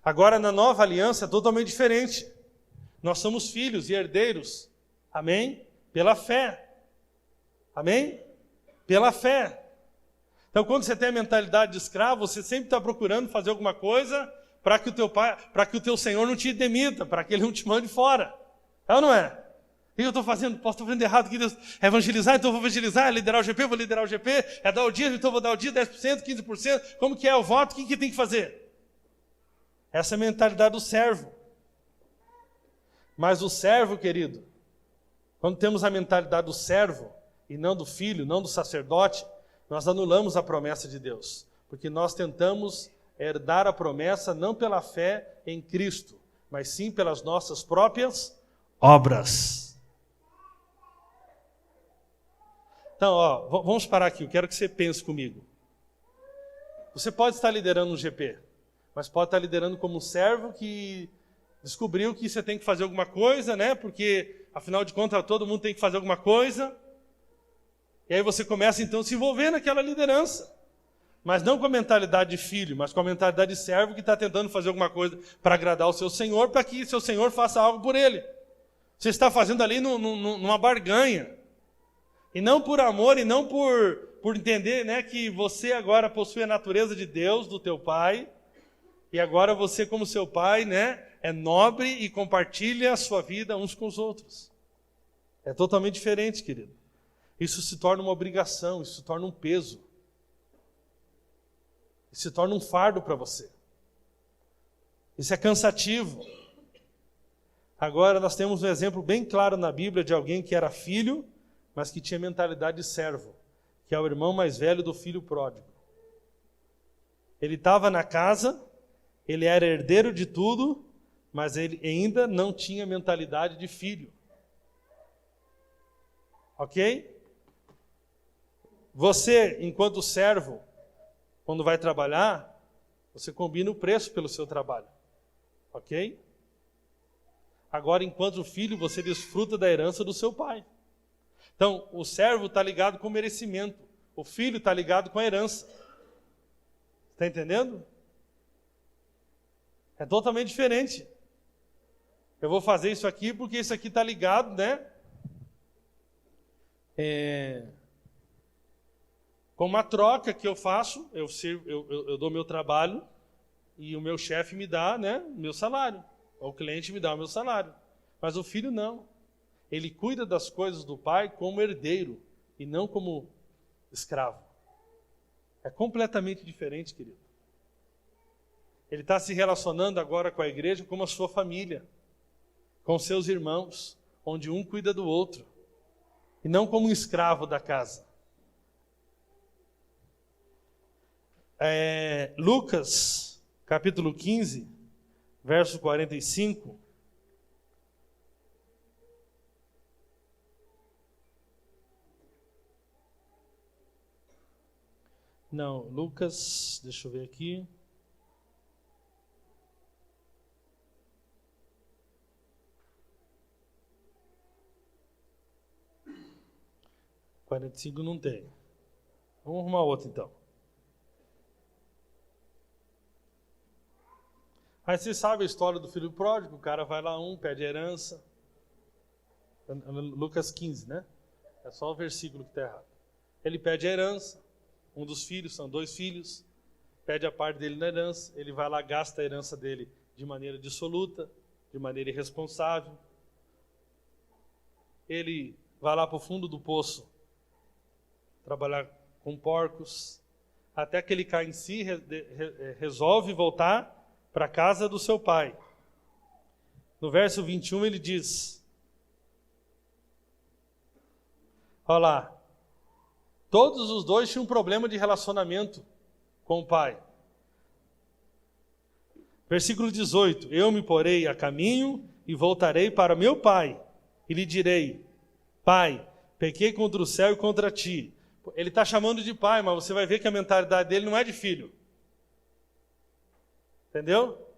Agora, na nova aliança é totalmente diferente. Nós somos filhos e herdeiros. Amém? Pela fé. Amém? Pela fé. Então, quando você tem a mentalidade de escravo, você sempre está procurando fazer alguma coisa para que o teu Senhor não te demita, para que Ele não te mande fora. É ou não é? O que eu estou fazendo? Posso estar fazendo errado? Que Deus é evangelizar, então eu vou evangelizar, é liderar o GP, vou liderar o GP, é dar o dízimo, então eu vou dar o dízimo, 10%, 15%, como que é o voto? O que tem que fazer? Essa é a mentalidade do servo. Mas o servo, querido, quando temos a mentalidade do servo, e não do filho, não do sacerdote, nós anulamos a promessa de Deus. Porque nós tentamos herdar a promessa não pela fé em Cristo, mas sim pelas nossas próprias obras. Então, vamos parar aqui, eu quero que você pense comigo. Você pode estar liderando um GP, mas pode estar liderando como um servo que descobriu que você tem que fazer alguma coisa, porque, afinal de contas, todo mundo tem que fazer alguma coisa. E aí você começa, então, a se envolver naquela liderança. Mas não com a mentalidade de filho, mas com a mentalidade de servo que está tentando fazer alguma coisa para agradar o seu Senhor, para que seu Senhor faça algo por ele. Você está fazendo ali numa barganha. E não por amor, e não por entender que você agora possui a natureza de Deus, do teu pai, e agora você, como seu pai, é nobre e compartilha a sua vida uns com os outros. É totalmente diferente, querido. Isso se torna uma obrigação, isso se torna um peso. Isso se torna um fardo para você. Isso é cansativo. Agora nós temos um exemplo bem claro na Bíblia de alguém que era filho, mas que tinha mentalidade de servo, que é o irmão mais velho do filho pródigo. Ele estava na casa, ele era herdeiro de tudo, mas ele ainda não tinha mentalidade de filho. Ok? Você, enquanto servo, quando vai trabalhar, você combina o preço pelo seu trabalho. Ok? Agora, enquanto filho, você desfruta da herança do seu pai. Então, o servo está ligado com o merecimento. O filho está ligado com a herança. Está entendendo? É totalmente diferente. Eu vou fazer isso aqui porque isso aqui está ligado, né? Com uma troca que eu faço, eu dou meu trabalho e o meu chefe me dá, né, o meu salário. Ou o cliente me dá o meu salário. Mas o filho não. Ele cuida das coisas do pai como herdeiro e não como escravo. É completamente diferente, querido. Ele está se relacionando agora com a igreja como a sua família, com seus irmãos, onde um cuida do outro, e não como um escravo da casa. Lucas, capítulo 15, verso 45. Não, Lucas, deixa eu ver aqui. (45) não tem. Vamos arrumar outro então. Aí você sabe a história do filho pródigo, o cara vai lá, pede herança. Lucas 15, né? É só o versículo que está errado. Ele pede a herança, um dos filhos, são 2 filhos, pede a parte dele na herança, ele vai lá, gasta a herança dele de maneira dissoluta, de maneira irresponsável. Ele vai lá para o fundo do poço, trabalhar com porcos, até que ele cai em si, resolve voltar para a casa do seu pai. No verso 21 ele diz, olha lá, todos os 2 tinham um problema de relacionamento com o pai. Versículo 18, eu me porei a caminho e voltarei para meu pai, e lhe direi, pai, pequei contra o céu e contra ti. Ele está chamando de pai, mas você vai ver que a mentalidade dele não é de filho. Entendeu?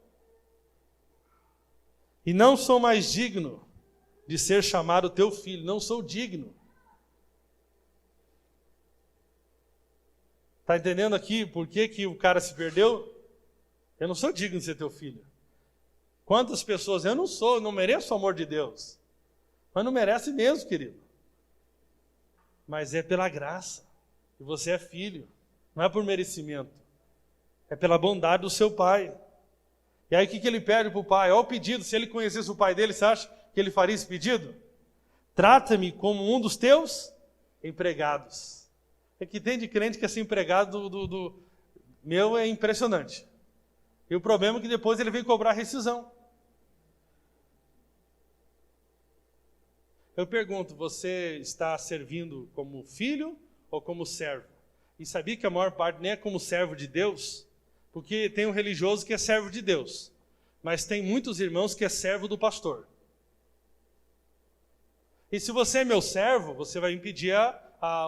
E não sou mais digno de ser chamado teu filho. Não sou digno. Está entendendo aqui por que o cara se perdeu? Eu não sou digno de ser teu filho. Quantas pessoas, eu não mereço o amor de Deus. Mas não merece mesmo, querido. Mas é pela graça. E você é filho. Não é por merecimento. É pela bondade do seu pai. E aí o que ele pede para o pai? Olha o pedido. Se ele conhecesse o pai dele, você acha que ele faria esse pedido? Trata-me como um dos teus empregados. É que tem de crente que esse empregado do meu é impressionante. E o problema é que depois ele vem cobrar rescisão. Eu pergunto, você está servindo como filho ou como servo? E sabia que a maior parte nem é como servo de Deus? Porque tem um religioso que é servo de Deus, mas tem muitos irmãos que é servo do pastor. E se você é meu servo, você vai impedir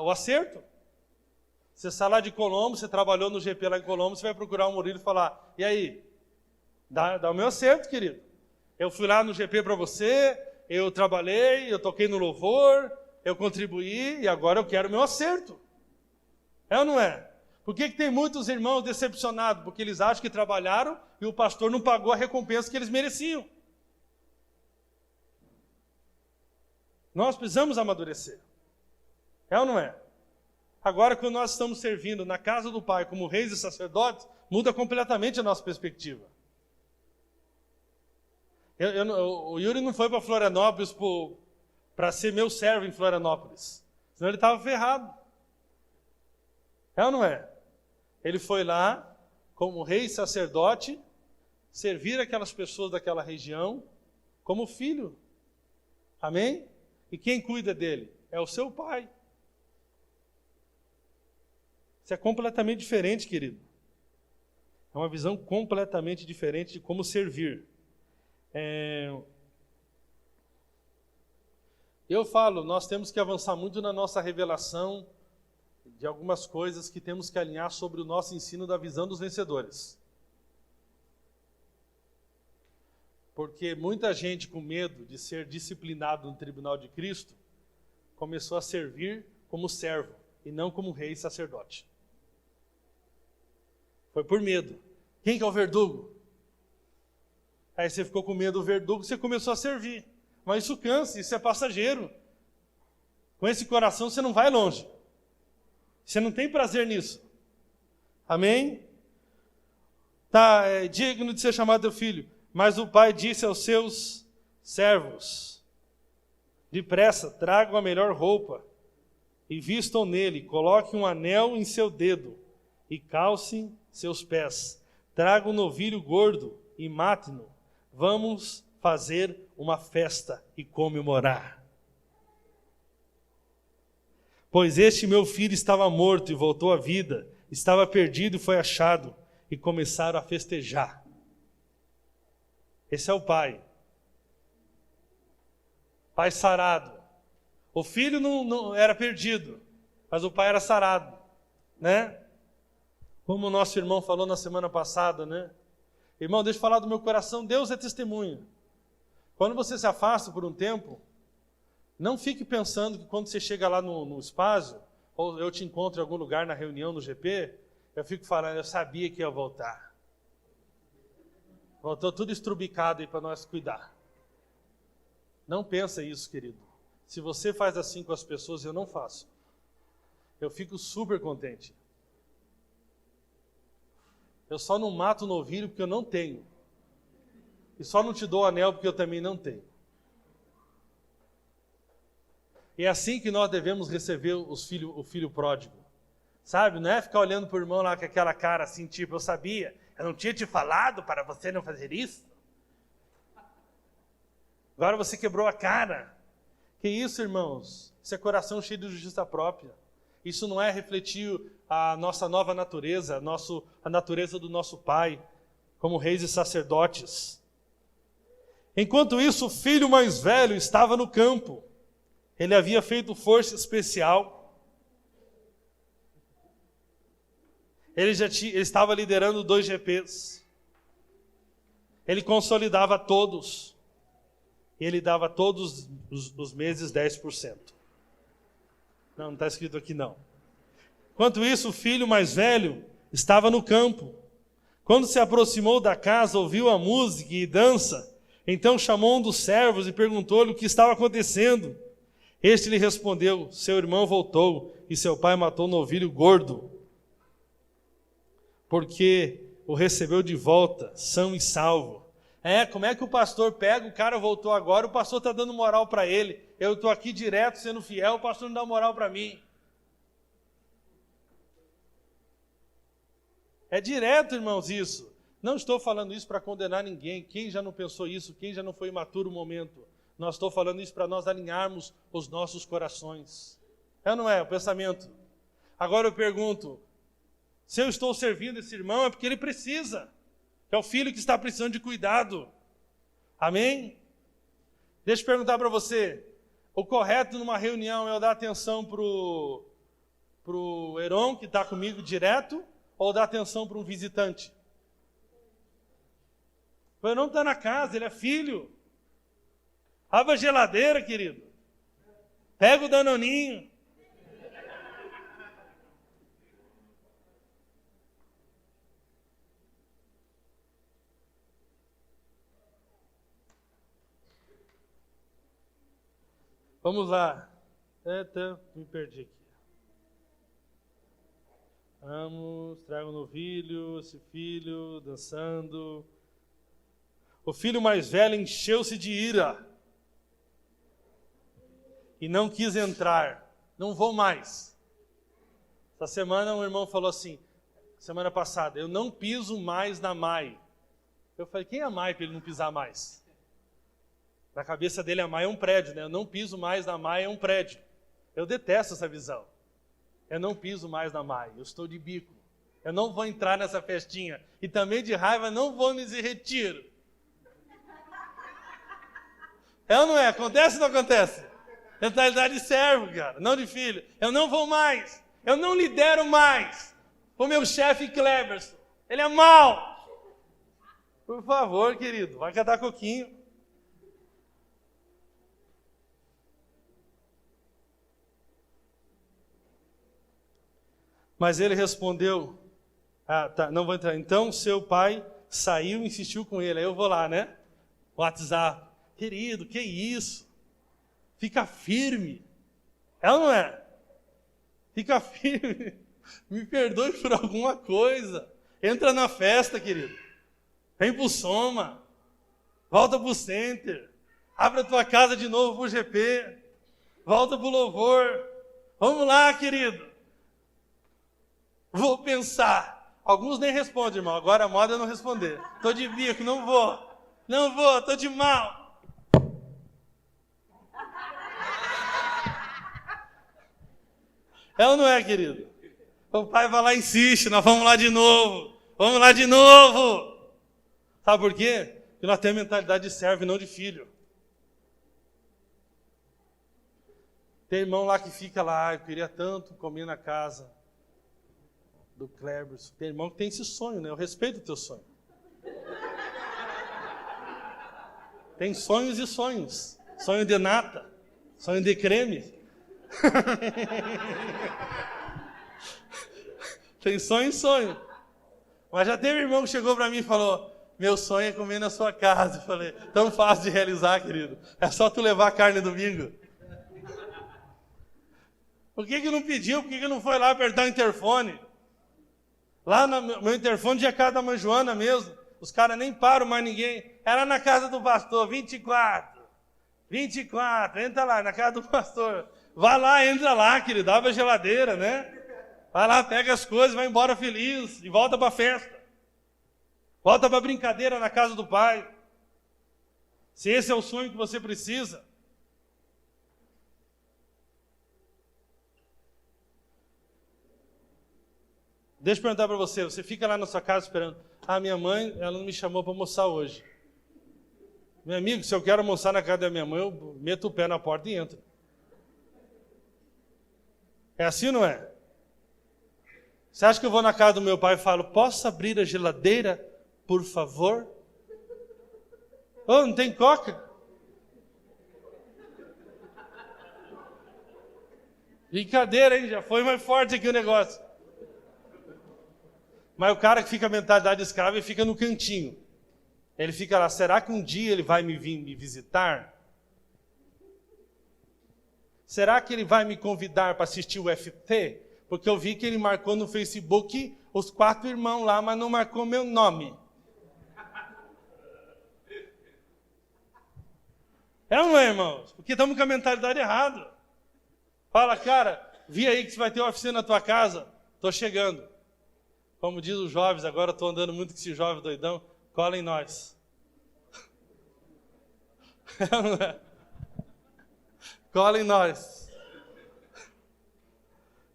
o acerto. Você está lá de Colombo, você trabalhou no GP lá em Colombo, você vai procurar o Murilo e falar, e aí? Dá o meu acerto, querido. Eu fui lá no GP para você, eu trabalhei, eu toquei no louvor, eu contribuí e agora eu quero o meu acerto. É ou não é? Por que tem muitos irmãos decepcionados? Porque eles acham que trabalharam e o pastor não pagou a recompensa que eles mereciam. Nós precisamos amadurecer. É ou não é? Agora, quando nós estamos servindo na casa do Pai como reis e sacerdotes, muda completamente a nossa perspectiva. O Yuri não foi para Florianópolis para ser meu servo em Florianópolis. Senão ele estava ferrado. É ou não é? Ele foi lá, como rei e sacerdote, servir aquelas pessoas daquela região como filho. Amém? E quem cuida dele? É o seu pai. Isso é completamente diferente, querido. É uma visão completamente diferente de como servir. Eu falo, nós temos que avançar muito na nossa revelação de algumas coisas que temos que alinhar sobre o nosso ensino da visão dos vencedores. Porque muita gente com medo de ser disciplinado no tribunal de Cristo começou a servir como servo e não como rei e sacerdote. Foi por medo. Quem que é o verdugo? Aí você ficou com medo do verdugo e você começou a servir. Mas isso cansa, isso é passageiro. Com esse coração você não vai longe. Você não tem prazer nisso. Amém? É digno de ser chamado teu filho. Mas o pai disse aos seus servos: depressa, tragam a melhor roupa e vistam nele, coloquem um anel em seu dedo e calcem seus pés. Tragam um novilho gordo e matem-no. Vamos fazer uma festa e comemorar. Pois este meu filho estava morto e voltou à vida, estava perdido e foi achado, e começaram a festejar. Esse é o pai. Pai sarado. O filho não era perdido, mas o pai era sarado, né? Como o nosso irmão falou na semana passada, né? Irmão, deixa eu falar do meu coração, Deus é testemunha. Quando você se afasta por um tempo, não fique pensando que quando você chega lá no espaço, ou eu te encontro em algum lugar na reunião no GP, eu fico falando, eu sabia que ia voltar. Voltou tudo estrubicado aí para nós cuidar. Não pensa isso, querido. Se você faz assim com as pessoas, eu não faço. Eu fico super contente. Eu só não mato o novilho porque eu não tenho. E só não te dou o anel porque eu também não tenho. E é assim que nós devemos receber o filho pródigo. Sabe, não é ficar olhando para o irmão lá com aquela cara assim, tipo, eu sabia, eu não tinha te falado para você não fazer isso? Agora você quebrou a cara. Que isso, irmãos? Isso é coração cheio de justiça própria. Isso não é refletir a nossa nova natureza, a natureza do nosso Pai, como reis e sacerdotes. Enquanto isso, o filho mais velho estava no campo. Ele havia feito força especial. Ele estava liderando 2 GPs. Ele consolidava todos. E ele dava todos os meses 10%. Não está escrito aqui não. Enquanto isso, o filho mais velho estava no campo. Quando se aproximou da casa, ouviu a música e dança. Então chamou um dos servos e perguntou-lhe o que estava acontecendo. Este lhe respondeu: seu irmão voltou e seu pai matou um novilho gordo, porque o recebeu de volta, são e salvo. Como é que o pastor pega, o cara voltou agora, o pastor está dando moral para ele. Eu estou aqui direto sendo fiel, o pastor não dá moral para mim. É direto, irmãos, isso. Não estou falando isso para condenar ninguém. Quem já não pensou isso? Quem já não foi imaturo o momento? Nós estou falando isso para nós alinharmos os nossos corações. É ou não é o pensamento? Agora eu pergunto, se eu estou servindo esse irmão é porque ele precisa. É o filho que está precisando de cuidado. Amém? Deixa eu perguntar para você. O correto numa reunião é eu dar atenção para o Heron, que está comigo direto, ou dar atenção para um visitante? O Heron está na casa, ele é filho. Abre a geladeira, querido. Pega o danoninho. Vamos lá. Me perdi aqui. Vamos, traga um novilho, esse filho, dançando. O filho mais velho encheu-se de ira e não quis entrar. Não vou mais. Essa semana um irmão falou assim, semana passada, eu não piso mais na MAI. Eu falei, quem é a MAI para ele não pisar mais? Na cabeça dele a MAI é um prédio, né? Eu não piso mais na MAI, é um prédio. Eu detesto essa visão. Eu não piso mais na MAI, eu estou de bico. Eu não vou entrar nessa festinha. E também de raiva não vou nesse retiro. É ou não é? Acontece ou não acontece? Mentalidade de servo, cara, não de filho. Eu não vou mais. Eu não lidero mais. O meu chefe Cleverson. Ele é mau. Por favor, querido, vai catar coquinho. Mas ele respondeu, não vou entrar. Então seu pai saiu e insistiu com ele. Aí eu vou lá, né? WhatsApp. Querido, que isso? Fica firme. É ou não é? Fica firme. Me perdoe por alguma coisa. Entra na festa, querido. Vem pro Soma. Volta pro Center. Abre a tua casa de novo pro GP. Volta pro louvor. Vamos lá, querido. Vou pensar. Alguns nem respondem, irmão. Agora a moda é não responder. Tô de bico, não vou. Não vou, tô de mal. É ou não é, querido? O pai vai lá e insiste, nós vamos lá de novo. Vamos lá de novo. Sabe por quê? Porque nós temos mentalidade de servo e não de filho. Tem irmão lá que fica lá, eu queria tanto comer na casa do Kleber. Tem irmão que tem esse sonho, né? Eu respeito o teu sonho. Tem sonhos e sonhos. Sonho de nata, sonho de creme. Tem sonho e sonho. Mas já teve irmão que chegou para mim e falou: meu sonho é comer na sua casa. Eu falei: tão fácil de realizar, querido. É só tu levar a carne domingo. Por que não pediu? Por que não foi lá apertar o interfone? Lá no meu interfone de casa da mãe Joana mesmo. Os caras nem param mais ninguém. Era na casa do pastor, 24. Entra lá, na casa do pastor. Vai lá, entra lá, querido. Abre a geladeira, né? Vai lá, pega as coisas, vai embora feliz. E volta para a festa. Volta para a brincadeira na casa do pai. Se esse é o sonho que você precisa. Deixa eu perguntar para você. Você fica lá na sua casa esperando. Ah, minha mãe, ela não me chamou para almoçar hoje. Meu amigo, se eu quero almoçar na casa da minha mãe, eu meto o pé na porta e entro. É assim ou não é? Você acha que eu vou na casa do meu pai e falo: posso abrir a geladeira, por favor? Oh, não tem coca? Brincadeira, hein? Já foi mais forte aqui o negócio. Mas o cara que fica a mentalidade escrava, ele fica no cantinho. Ele fica lá: será que um dia ele vai vir me visitar? Será que ele vai me convidar para assistir o FT? Porque eu vi que ele marcou no Facebook os 4 irmãos lá, mas não marcou meu nome. É ou não é, irmãos? Porque estamos com a mentalidade errada. Fala: cara, vi aí que você vai ter uma oficina na tua casa. Estou chegando. Como diz os jovens, agora estou andando muito com esse jovem doidão. Cola em nós. É ou não é? Cola em nós.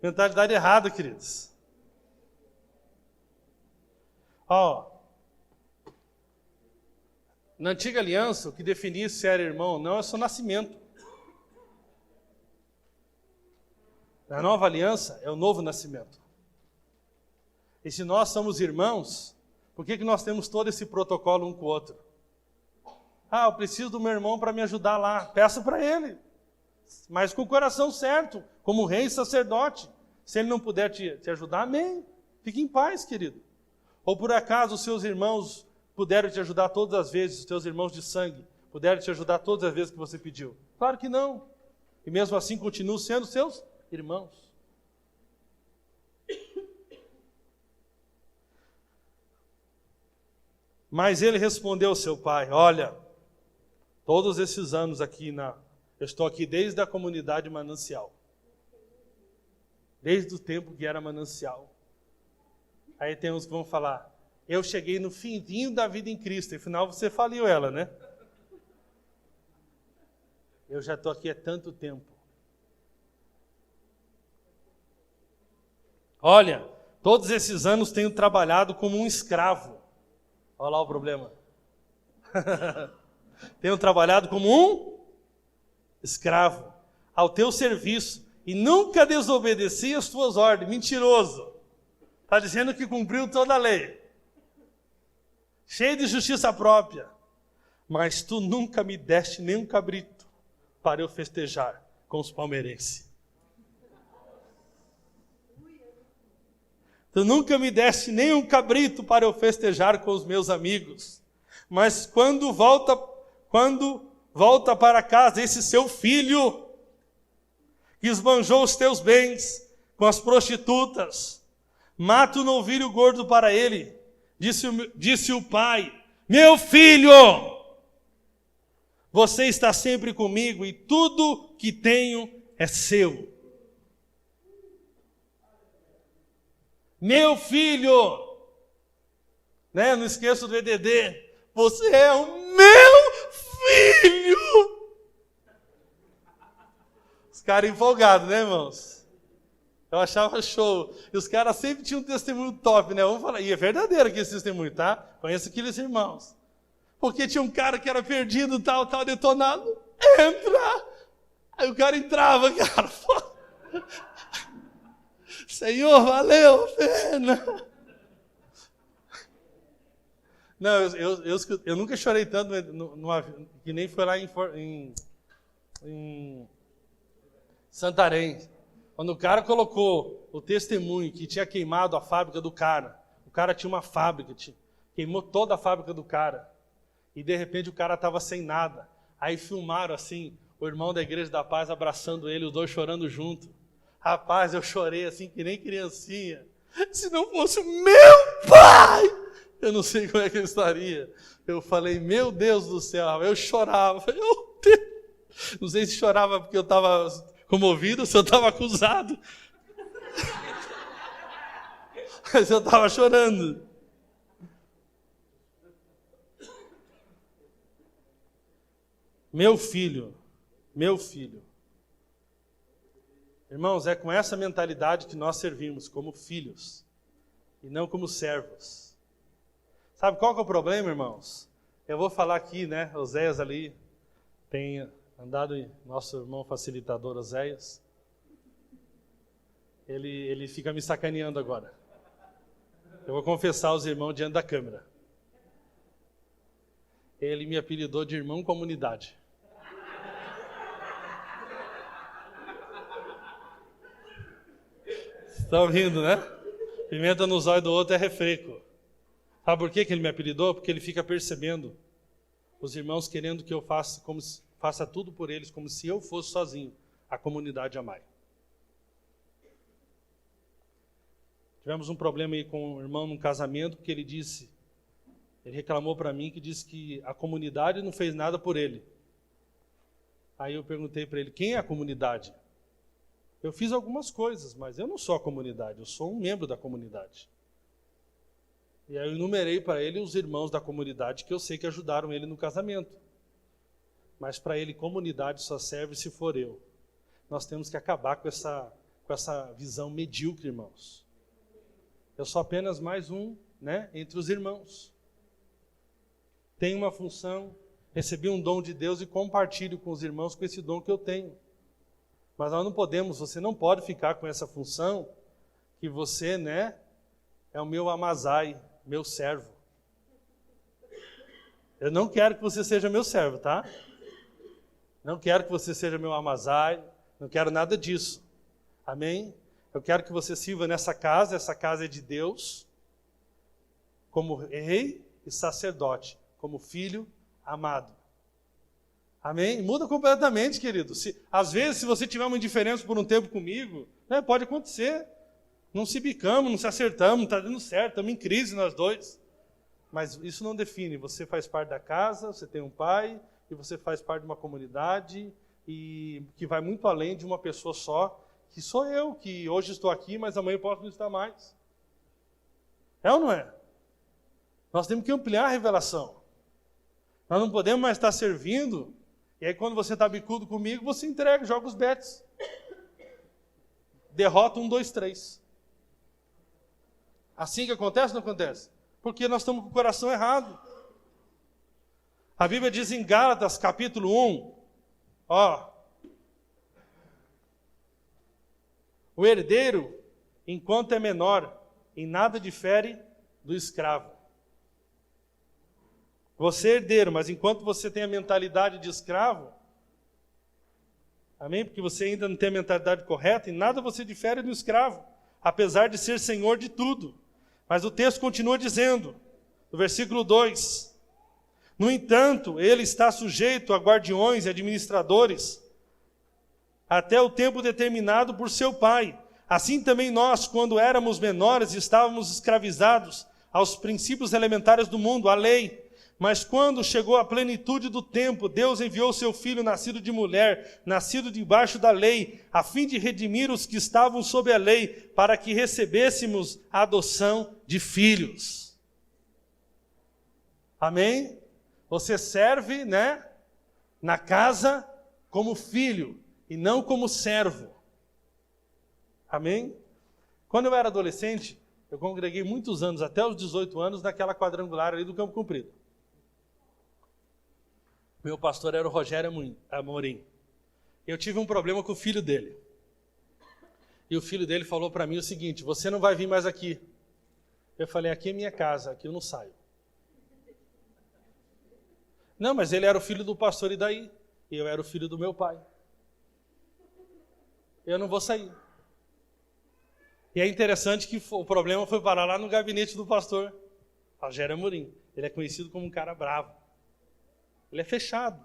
Mentalidade errada, queridos. Na antiga aliança, o que definia se era irmão ou não é seu nascimento. Na nova aliança, é o novo nascimento. E se nós somos irmãos, por que nós temos todo esse protocolo um com o outro? Ah, eu preciso do meu irmão para me ajudar lá. Peça para ele. Mas com o coração certo, como rei e sacerdote. Se ele não puder te ajudar, amém. Fique em paz, querido. Ou por acaso os seus irmãos puderam te ajudar todas as vezes, os teus irmãos de sangue puderam te ajudar todas as vezes que você pediu? Claro que não. E mesmo assim continuam sendo seus irmãos. Mas ele respondeu ao seu pai: olha, todos esses anos aqui eu estou aqui desde a comunidade Manancial. Desde o tempo que era Manancial. Aí tem uns que vão falar: eu cheguei no finzinho da vida em Cristo. Afinal, você faliu ela, né? Eu já estou aqui há tanto tempo. Olha, todos esses anos tenho trabalhado como um escravo. Olha lá o problema. Tenho trabalhado como um escravo ao teu serviço e nunca desobedeci as tuas ordens. Mentiroso. Está dizendo que cumpriu toda a lei. Cheio de justiça própria. Mas tu nunca me deste nem um cabrito para eu festejar com os palmeirenses. Tu nunca me deste nem um cabrito para eu festejar com os meus amigos. Mas quando quando volta para casa esse seu filho, que esbanjou os teus bens com as prostitutas, mata um novilho gordo para ele. Disse o pai: meu filho, você está sempre comigo e tudo que tenho é seu. Meu filho, né? Não esqueço do EDD. Você é o meu filho. Os caras empolgados, né, irmãos? Eu achava show. E os caras sempre tinham um testemunho top, né? Vamos falar. E é verdadeiro aquele testemunho, tá? Conheço aqueles irmãos. Porque tinha um cara que era perdido, tal, detonado. Entra! Aí o cara entrava, cara. Senhor, valeu a pena. Não, eu nunca chorei tanto que nem foi lá em Santarém. Quando o cara colocou o testemunho que tinha queimado a fábrica do cara. O cara tinha uma fábrica, queimou toda a fábrica do cara. E de repente o cara estava sem nada. Aí filmaram assim, o irmão da Igreja da Paz abraçando ele, os dois chorando junto. Rapaz, eu chorei assim que nem criancinha. Se não fosse o meu pai, eu não sei como é que eu estaria. Eu falei, meu Deus do céu, eu chorava. Meu Deus. Não sei se chorava porque eu estava comovido ou se eu estava acusado. Mas eu estava chorando. Meu filho. Irmãos, é com essa mentalidade que nós servimos, como filhos, e não como servos. Sabe qual que é o problema, irmãos? Eu vou falar aqui, né? Oséias ali tem andado, nosso irmão facilitador Oséias. Ele fica me sacaneando agora. Eu vou confessar aos irmãos diante da câmera. Ele me apelidou de irmão comunidade. Estão rindo, né? Pimenta no zóio do outro é refresco. Sabe por que ele me apelidou? Porque ele fica percebendo os irmãos querendo que eu faça tudo por eles, como se eu fosse sozinho, a comunidade Amai. Tivemos um problema aí com o irmão num casamento, porque ele reclamou para mim que disse que a comunidade não fez nada por ele. Aí eu perguntei para ele, quem é a comunidade? Eu fiz algumas coisas, mas eu não sou a comunidade, eu sou um membro da comunidade. E aí eu enumerei para ele os irmãos da comunidade que eu sei que ajudaram ele no casamento. Mas para ele, comunidade só serve se for eu. Nós temos que acabar com essa visão medíocre, irmãos. Eu sou apenas mais um, né, entre os irmãos. Tenho uma função, recebi um dom de Deus e compartilho com os irmãos com esse dom que eu tenho. Mas nós não podemos, você não pode ficar com essa função que você, né, é o meu amazai, meu servo. Eu não quero que você seja meu servo, tá? Não quero que você seja meu amazai, não quero nada disso. Amém? Eu quero que você sirva nessa casa, essa casa é de Deus, como rei e sacerdote, como filho amado. Amém? Muda completamente, querido. Às vezes, se você tiver uma indiferença por um tempo comigo, né, pode acontecer. Não se bicamos, não se acertamos, não está dando certo, estamos em crise nós dois. Mas isso não define. Você faz parte da casa, você tem um pai, e você faz parte de uma comunidade, e que vai muito além de uma pessoa só, que sou eu, que hoje estou aqui, mas amanhã eu posso não estar mais. É ou não é? Nós temos que ampliar a revelação. Nós não podemos mais estar servindo. E aí quando você está bicudo comigo, você entrega, joga os bets. Derrota 1, 2, 3. Assim que acontece ou não acontece? Porque nós estamos com o coração errado. A Bíblia diz em Gálatas, capítulo 1, o herdeiro, enquanto é menor, em nada difere do escravo. Você é herdeiro, mas enquanto você tem a mentalidade de escravo, amém? Porque você ainda não tem a mentalidade correta, em nada você difere do escravo, apesar de ser senhor de tudo. Mas o texto continua dizendo, no versículo 2, No entanto, ele está sujeito a guardiões e administradores até o tempo determinado por seu pai. Assim também nós, quando éramos menores, estávamos escravizados aos princípios elementares do mundo, à lei. Mas quando chegou a plenitude do tempo, Deus enviou seu Filho, nascido de mulher, nascido debaixo da lei, a fim de redimir os que estavam sob a lei, para que recebêssemos a adoção de filhos. Amém? Você serve, na casa como filho e não como servo. Amém? Quando eu era adolescente, eu congreguei muitos anos, até os 18 anos, naquela quadrangular ali do Campo Comprido. Meu pastor era o Rogério Amorim. Eu tive um problema com o filho dele. E o filho dele falou para mim o seguinte: você não vai vir mais aqui. Eu falei: aqui é minha casa, aqui eu não saio. Não, mas ele era o filho do pastor, e daí? Eu era o filho do meu pai. Eu não vou sair. E é interessante que o problema foi parar lá no gabinete do pastor Rogério Amorim. Ele é conhecido como um cara bravo. Ele é fechado.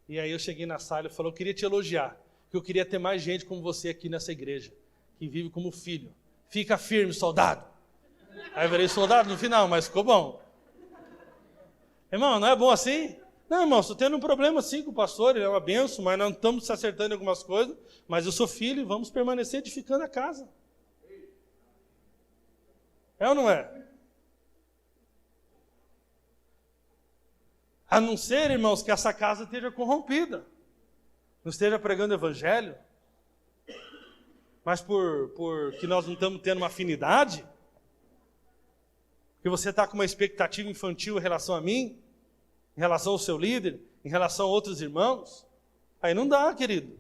E aí eu cheguei na sala e falei: eu queria te elogiar, que eu queria ter mais gente como você aqui nessa igreja, que vive como filho. Fica firme, soldado. Aí eu virei soldado no final, mas ficou bom. Irmão, não é bom assim? Não, irmão, estou tendo um problema sim com o pastor, ele é uma benção, mas nós não estamos se acertando em algumas coisas, mas eu sou filho e vamos permanecer edificando a casa. É ou não é? A não ser, irmãos, que essa casa esteja corrompida, não esteja pregando o evangelho, mas por que nós não estamos tendo uma afinidade, que você está com uma expectativa infantil em relação a mim, em relação ao seu líder, em relação a outros irmãos, aí não dá, querido.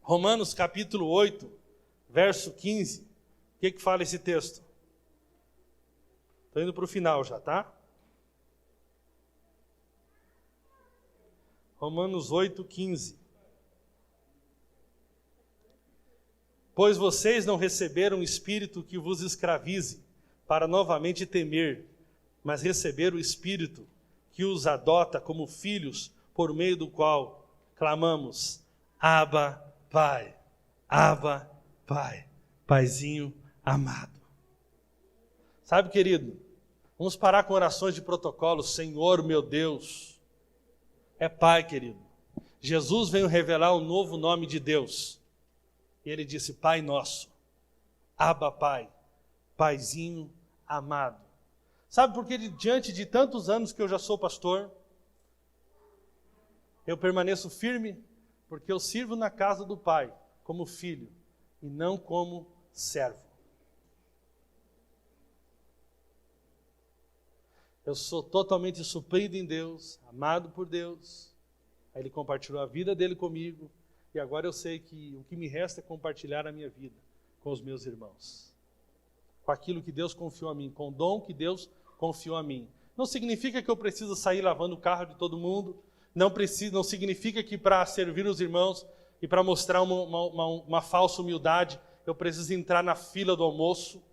Romanos capítulo 8, verso 15, o que fala esse texto? Estou indo para o final já, tá? Romanos 8, 15. Pois vocês não receberam um espírito que vos escravize, para novamente temer, mas receberam o Espírito que os adota como filhos, por meio do qual clamamos: Abba, Pai, Abba, Pai, Paizinho amado. Sabe, querido, vamos parar com orações de protocolo. Senhor, meu Deus, é Pai, querido. Jesus veio revelar o novo nome de Deus. E ele disse: Pai nosso, Abba, Pai, Paizinho amado. Sabe por que diante de tantos anos que eu já sou pastor, eu permaneço firme? Porque eu sirvo na casa do Pai como filho e não como servo. Eu sou totalmente suprido em Deus, amado por Deus. Aí Ele compartilhou a vida dele comigo e agora eu sei que o que me resta é compartilhar a minha vida com os meus irmãos. Com aquilo que Deus confiou a mim, com o dom que Deus confiou a mim. Não significa que eu preciso sair lavando o carro de todo mundo, não significa que para servir os irmãos e para mostrar uma falsa humildade, eu preciso entrar na fila do almoço.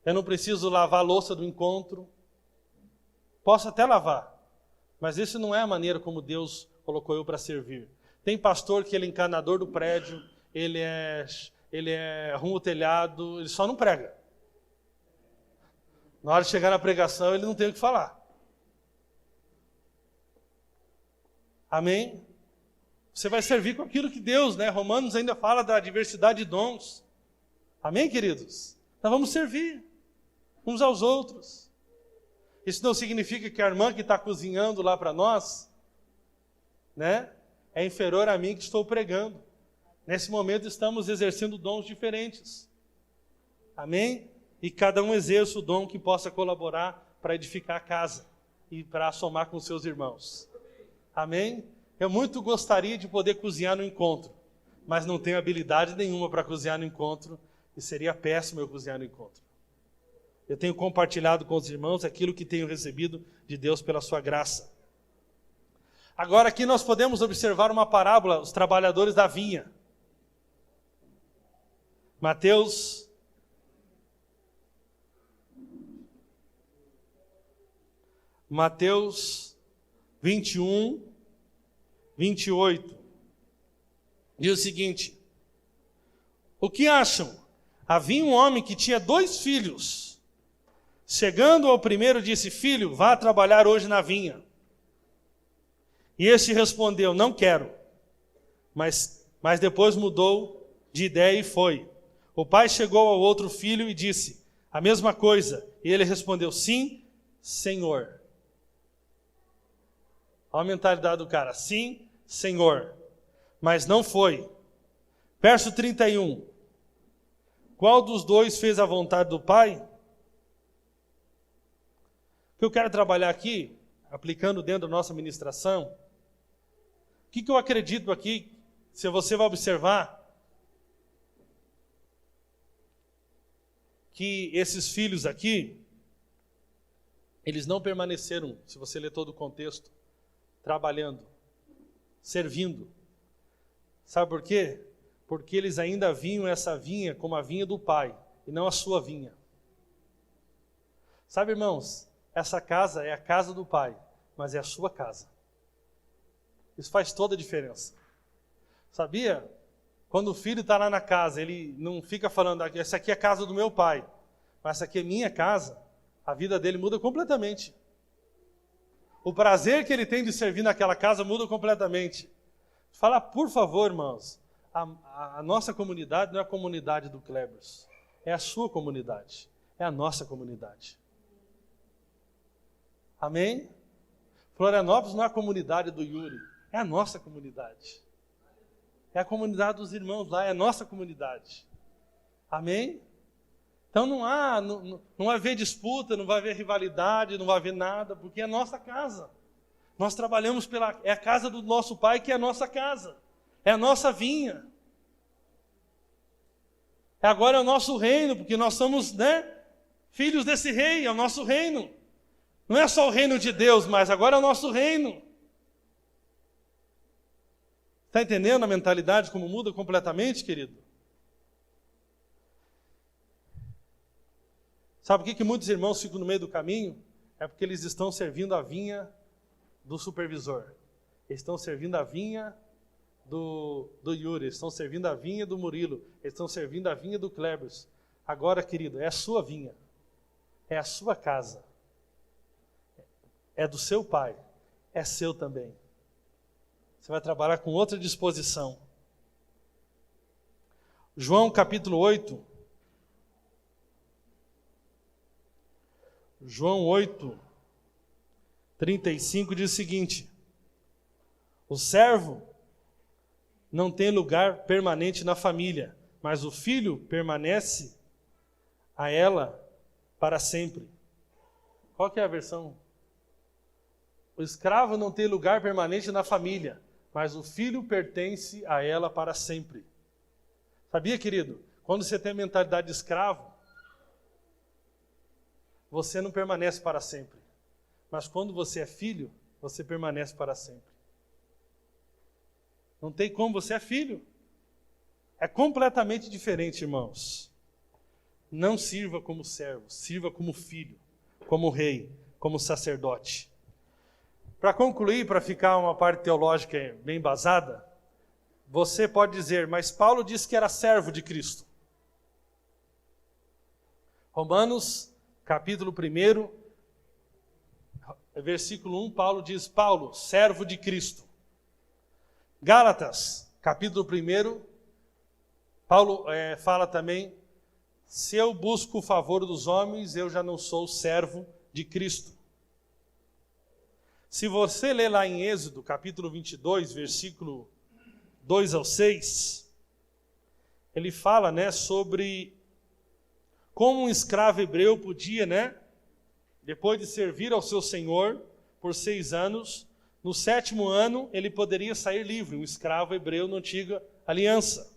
Eu não preciso lavar a louça do encontro. Posso até lavar, mas isso não é a maneira como Deus colocou eu para servir. Tem pastor que ele é encanador do prédio, ele arruma o telhado, ele só não prega. Na hora de chegar na pregação, ele não tem o que falar. Amém? Você vai servir com aquilo que Deus, Romanos ainda fala da diversidade de dons. Amém, queridos? Nós vamos servir uns aos outros. Isso não significa que a irmã que está cozinhando lá para nós, é inferior a mim que estou pregando. Nesse momento estamos exercendo dons diferentes. Amém? E cada um exerce o dom que possa colaborar para edificar a casa e para somar com seus irmãos. Amém? Eu muito gostaria de poder cozinhar no encontro, mas não tenho habilidade nenhuma para cozinhar no encontro e seria péssimo eu cozinhar no encontro. Eu tenho compartilhado com os irmãos aquilo que tenho recebido de Deus pela sua graça. Agora aqui nós podemos observar uma parábola, os trabalhadores da vinha. Mateus Mateus 21, 28. Diz o seguinte: o que acham? Havia um homem que tinha 2 filhos. Chegando ao primeiro, disse: filho, vá trabalhar hoje na vinha. E este respondeu: não quero. Mas depois mudou de ideia e foi. O pai chegou ao outro filho e disse a mesma coisa. E ele respondeu: sim, Senhor. Olha a mentalidade do cara: sim, Senhor. Mas não foi. Verso 31. Qual dos 2 fez a vontade do pai? O que eu quero trabalhar aqui, aplicando dentro da nossa ministração, o que eu acredito aqui, se você vai observar, que esses filhos aqui, eles não permaneceram, se você ler todo o contexto, trabalhando, servindo. Sabe por quê? Porque eles ainda viam essa vinha como a vinha do pai, e não a sua vinha. Sabe, irmãos, essa casa é a casa do pai, mas é a sua casa. Isso faz toda a diferença. Sabia? Quando o filho está lá na casa, ele não fica falando: essa aqui é a casa do meu pai, mas essa aqui é minha casa. A vida dele muda completamente. O prazer que ele tem de servir naquela casa muda completamente. Fala, por favor, irmãos, a nossa comunidade não é a comunidade do Klebers, é a sua comunidade, é a nossa comunidade. Amém? Florianópolis não é a comunidade do Yuri, é a nossa comunidade. É a comunidade dos irmãos lá, é a nossa comunidade. Amém? Então não vai haver disputa, não vai haver rivalidade, não vai haver nada, porque é a nossa casa. Nós trabalhamos é a casa do nosso pai, que é a nossa casa. É a nossa vinha. Agora é o nosso reino, porque nós somos, filhos desse rei, é o nosso reino. Não é só o reino de Deus, mas agora é o nosso reino. Está entendendo a mentalidade como muda completamente, querido? Sabe por que muitos irmãos ficam no meio do caminho? É porque eles estão servindo a vinha do supervisor. Eles estão servindo a vinha do Yuri, eles estão servindo a vinha do Murilo, eles estão servindo a vinha do Klebers. Agora, querido, é a sua vinha, é a sua casa, é do seu pai, é seu também. Você vai trabalhar com outra disposição. João capítulo 8. João 8, 35 diz o seguinte: o servo não tem lugar permanente na família, mas o filho permanece a ela para sempre. Qual que é a versão? O escravo não tem lugar permanente na família, mas o filho pertence a ela para sempre. Sabia, querido? Quando você tem a mentalidade de escravo, você não permanece para sempre. Mas quando você é filho, você permanece para sempre. Não tem como, você é filho. É completamente diferente, irmãos. Não sirva como servo, sirva como filho, como rei, como sacerdote. Para concluir, para ficar uma parte teológica bem embasada, você pode dizer, mas Paulo disse que era servo de Cristo. Romanos, capítulo 1, versículo 1, Paulo diz: Paulo, servo de Cristo. Gálatas, capítulo 1, Paulo fala também: se eu busco o favor dos homens, eu já não sou servo de Cristo. Se você ler lá em Êxodo, capítulo 22, versículo 2 ao 6, ele fala, sobre como um escravo hebreu podia, depois de servir ao seu senhor por 6 anos, no 7º ano ele poderia sair livre, um escravo hebreu na antiga aliança.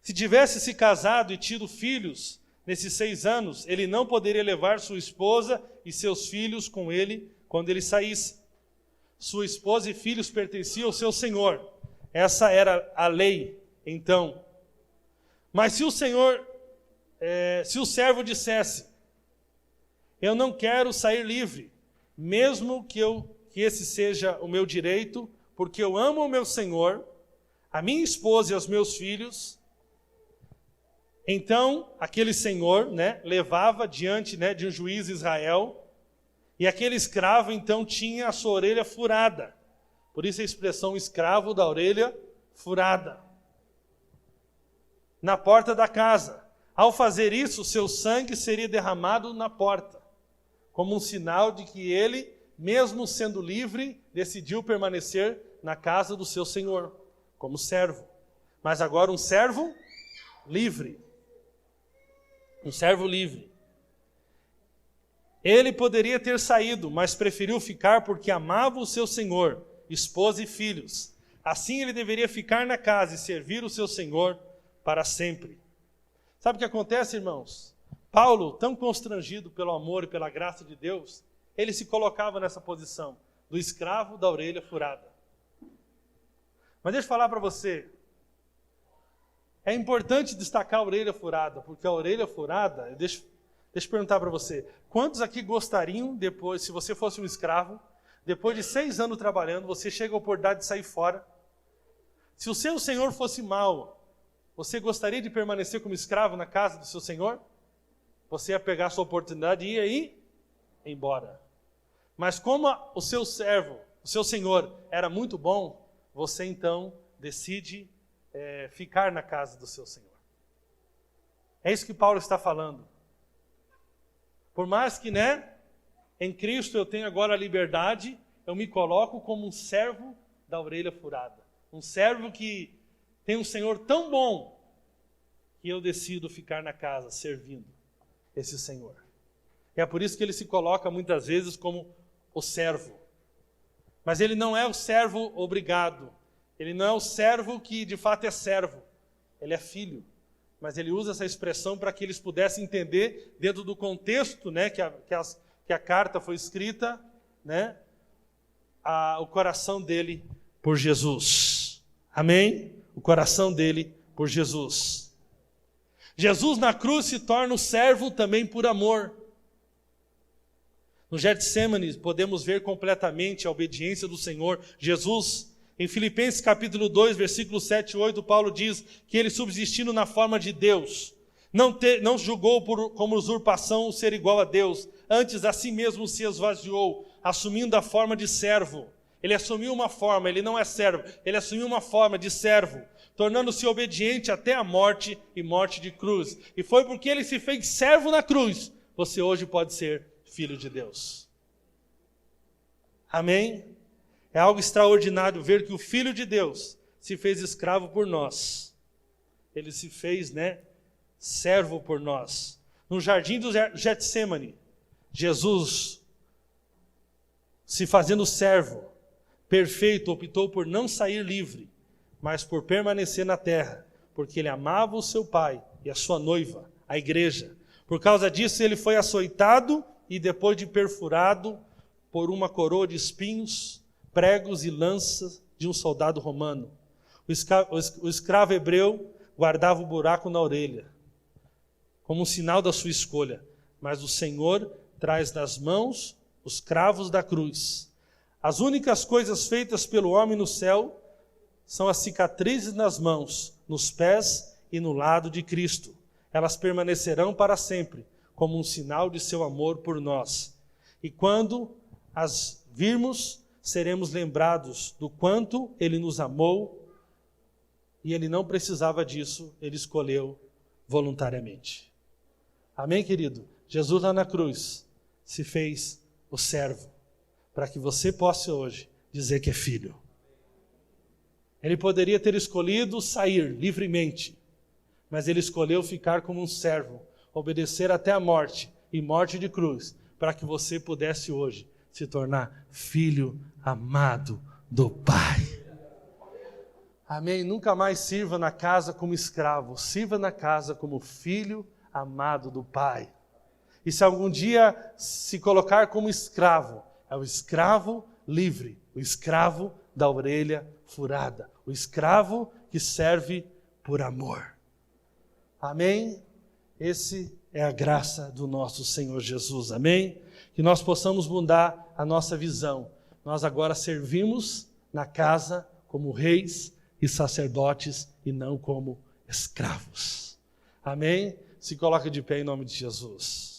Se tivesse se casado e tido filhos nesses 6 anos, ele não poderia levar sua esposa e seus filhos com ele quando ele saísse. Sua esposa e filhos pertenciam ao seu senhor. Essa era a lei, então. Mas se o servo dissesse: eu não quero sair livre, mesmo que esse seja o meu direito, porque eu amo o meu Senhor, a minha esposa e os meus filhos. Então, aquele senhor, levava diante, de um juiz Israel, e aquele escravo, então, tinha a sua orelha furada. Por isso a expressão escravo da orelha furada. Na porta da casa. Ao fazer isso, seu sangue seria derramado na porta, como um sinal de que ele, mesmo sendo livre, decidiu permanecer na casa do seu senhor, como servo. Mas agora um servo livre. Um servo livre. Ele poderia ter saído, mas preferiu ficar porque amava o seu senhor, esposa e filhos. Assim ele deveria ficar na casa e servir o seu senhor para sempre. Sabe o que acontece, irmãos? Paulo, tão constrangido pelo amor e pela graça de Deus, ele se colocava nessa posição, do escravo da orelha furada. Mas deixa eu falar para você, é importante destacar a orelha furada, porque a orelha furada, deixa eu perguntar para você, quantos aqui gostariam, depois, se você fosse um escravo, depois de 6 anos trabalhando, você chega à oportunidade de sair fora? Se o seu senhor fosse mau, você gostaria de permanecer como escravo na casa do seu senhor? Você ia pegar a sua oportunidade e ia ir embora. Mas como o seu servo, o seu senhor, era muito bom, você então decide ficar na casa do seu senhor. É isso que Paulo está falando. Por mais que, em Cristo eu tenho agora a liberdade, eu me coloco como um servo da orelha furada. Um servo que tem um Senhor tão bom, que eu decido ficar na casa, servindo esse Senhor. É por isso que ele se coloca muitas vezes como o servo. Mas ele não é o servo obrigado. Ele não é o servo que de fato é servo. Ele é filho. Mas ele usa essa expressão para que eles pudessem entender, dentro do contexto que a carta foi escrita, o coração dele por Jesus. Amém? O coração dele por Jesus. Jesus na cruz se torna o servo também por amor. No Getsêmani podemos ver completamente a obediência do Senhor Jesus. Em Filipenses capítulo 2, versículos 7 e 8, Paulo diz que ele, subsistindo na forma de Deus, não julgou como usurpação o ser igual a Deus, antes a si mesmo se esvaziou, assumindo a forma de servo. Ele assumiu uma forma, ele não é servo, ele assumiu uma forma de servo, tornando-se obediente até a morte e morte de cruz. E foi porque ele se fez servo na cruz, você hoje pode ser filho de Deus. Amém? É algo extraordinário ver que o Filho de Deus se fez escravo por nós. Ele se fez, servo por nós. No jardim do Getsêmani, Jesus, se fazendo servo, perfeito, optou por não sair livre, mas por permanecer na terra, porque ele amava o seu Pai e a sua noiva, a igreja. Por causa disso, ele foi açoitado e depois de perfurado por uma coroa de espinhos, pregos e lanças de um soldado romano. O escravo hebreu guardava o buraco na orelha, como um sinal da sua escolha. Mas o Senhor traz nas mãos os cravos da cruz. As únicas coisas feitas pelo homem no céu são as cicatrizes nas mãos, nos pés e no lado de Cristo. Elas permanecerão para sempre, como um sinal de seu amor por nós. E quando as virmos, seremos lembrados do quanto ele nos amou, e ele não precisava disso, ele escolheu voluntariamente. Amém, querido? Jesus lá na cruz se fez o servo, para que você possa hoje dizer que é filho. Ele poderia ter escolhido sair livremente, mas ele escolheu ficar como um servo, obedecer até a morte, e morte de cruz, para que você pudesse hoje se tornar filho amado do Pai. Amém? Nunca mais sirva na casa como escravo, sirva na casa como filho amado do Pai. E se algum dia se colocar como escravo, é o escravo livre, o escravo da orelha furada, o escravo que serve por amor. Amém? Esse é a graça do nosso Senhor Jesus. Amém? Que nós possamos mudar a nossa visão. Nós agora servimos na casa como reis e sacerdotes e não como escravos. Amém? Se coloca de pé em nome de Jesus.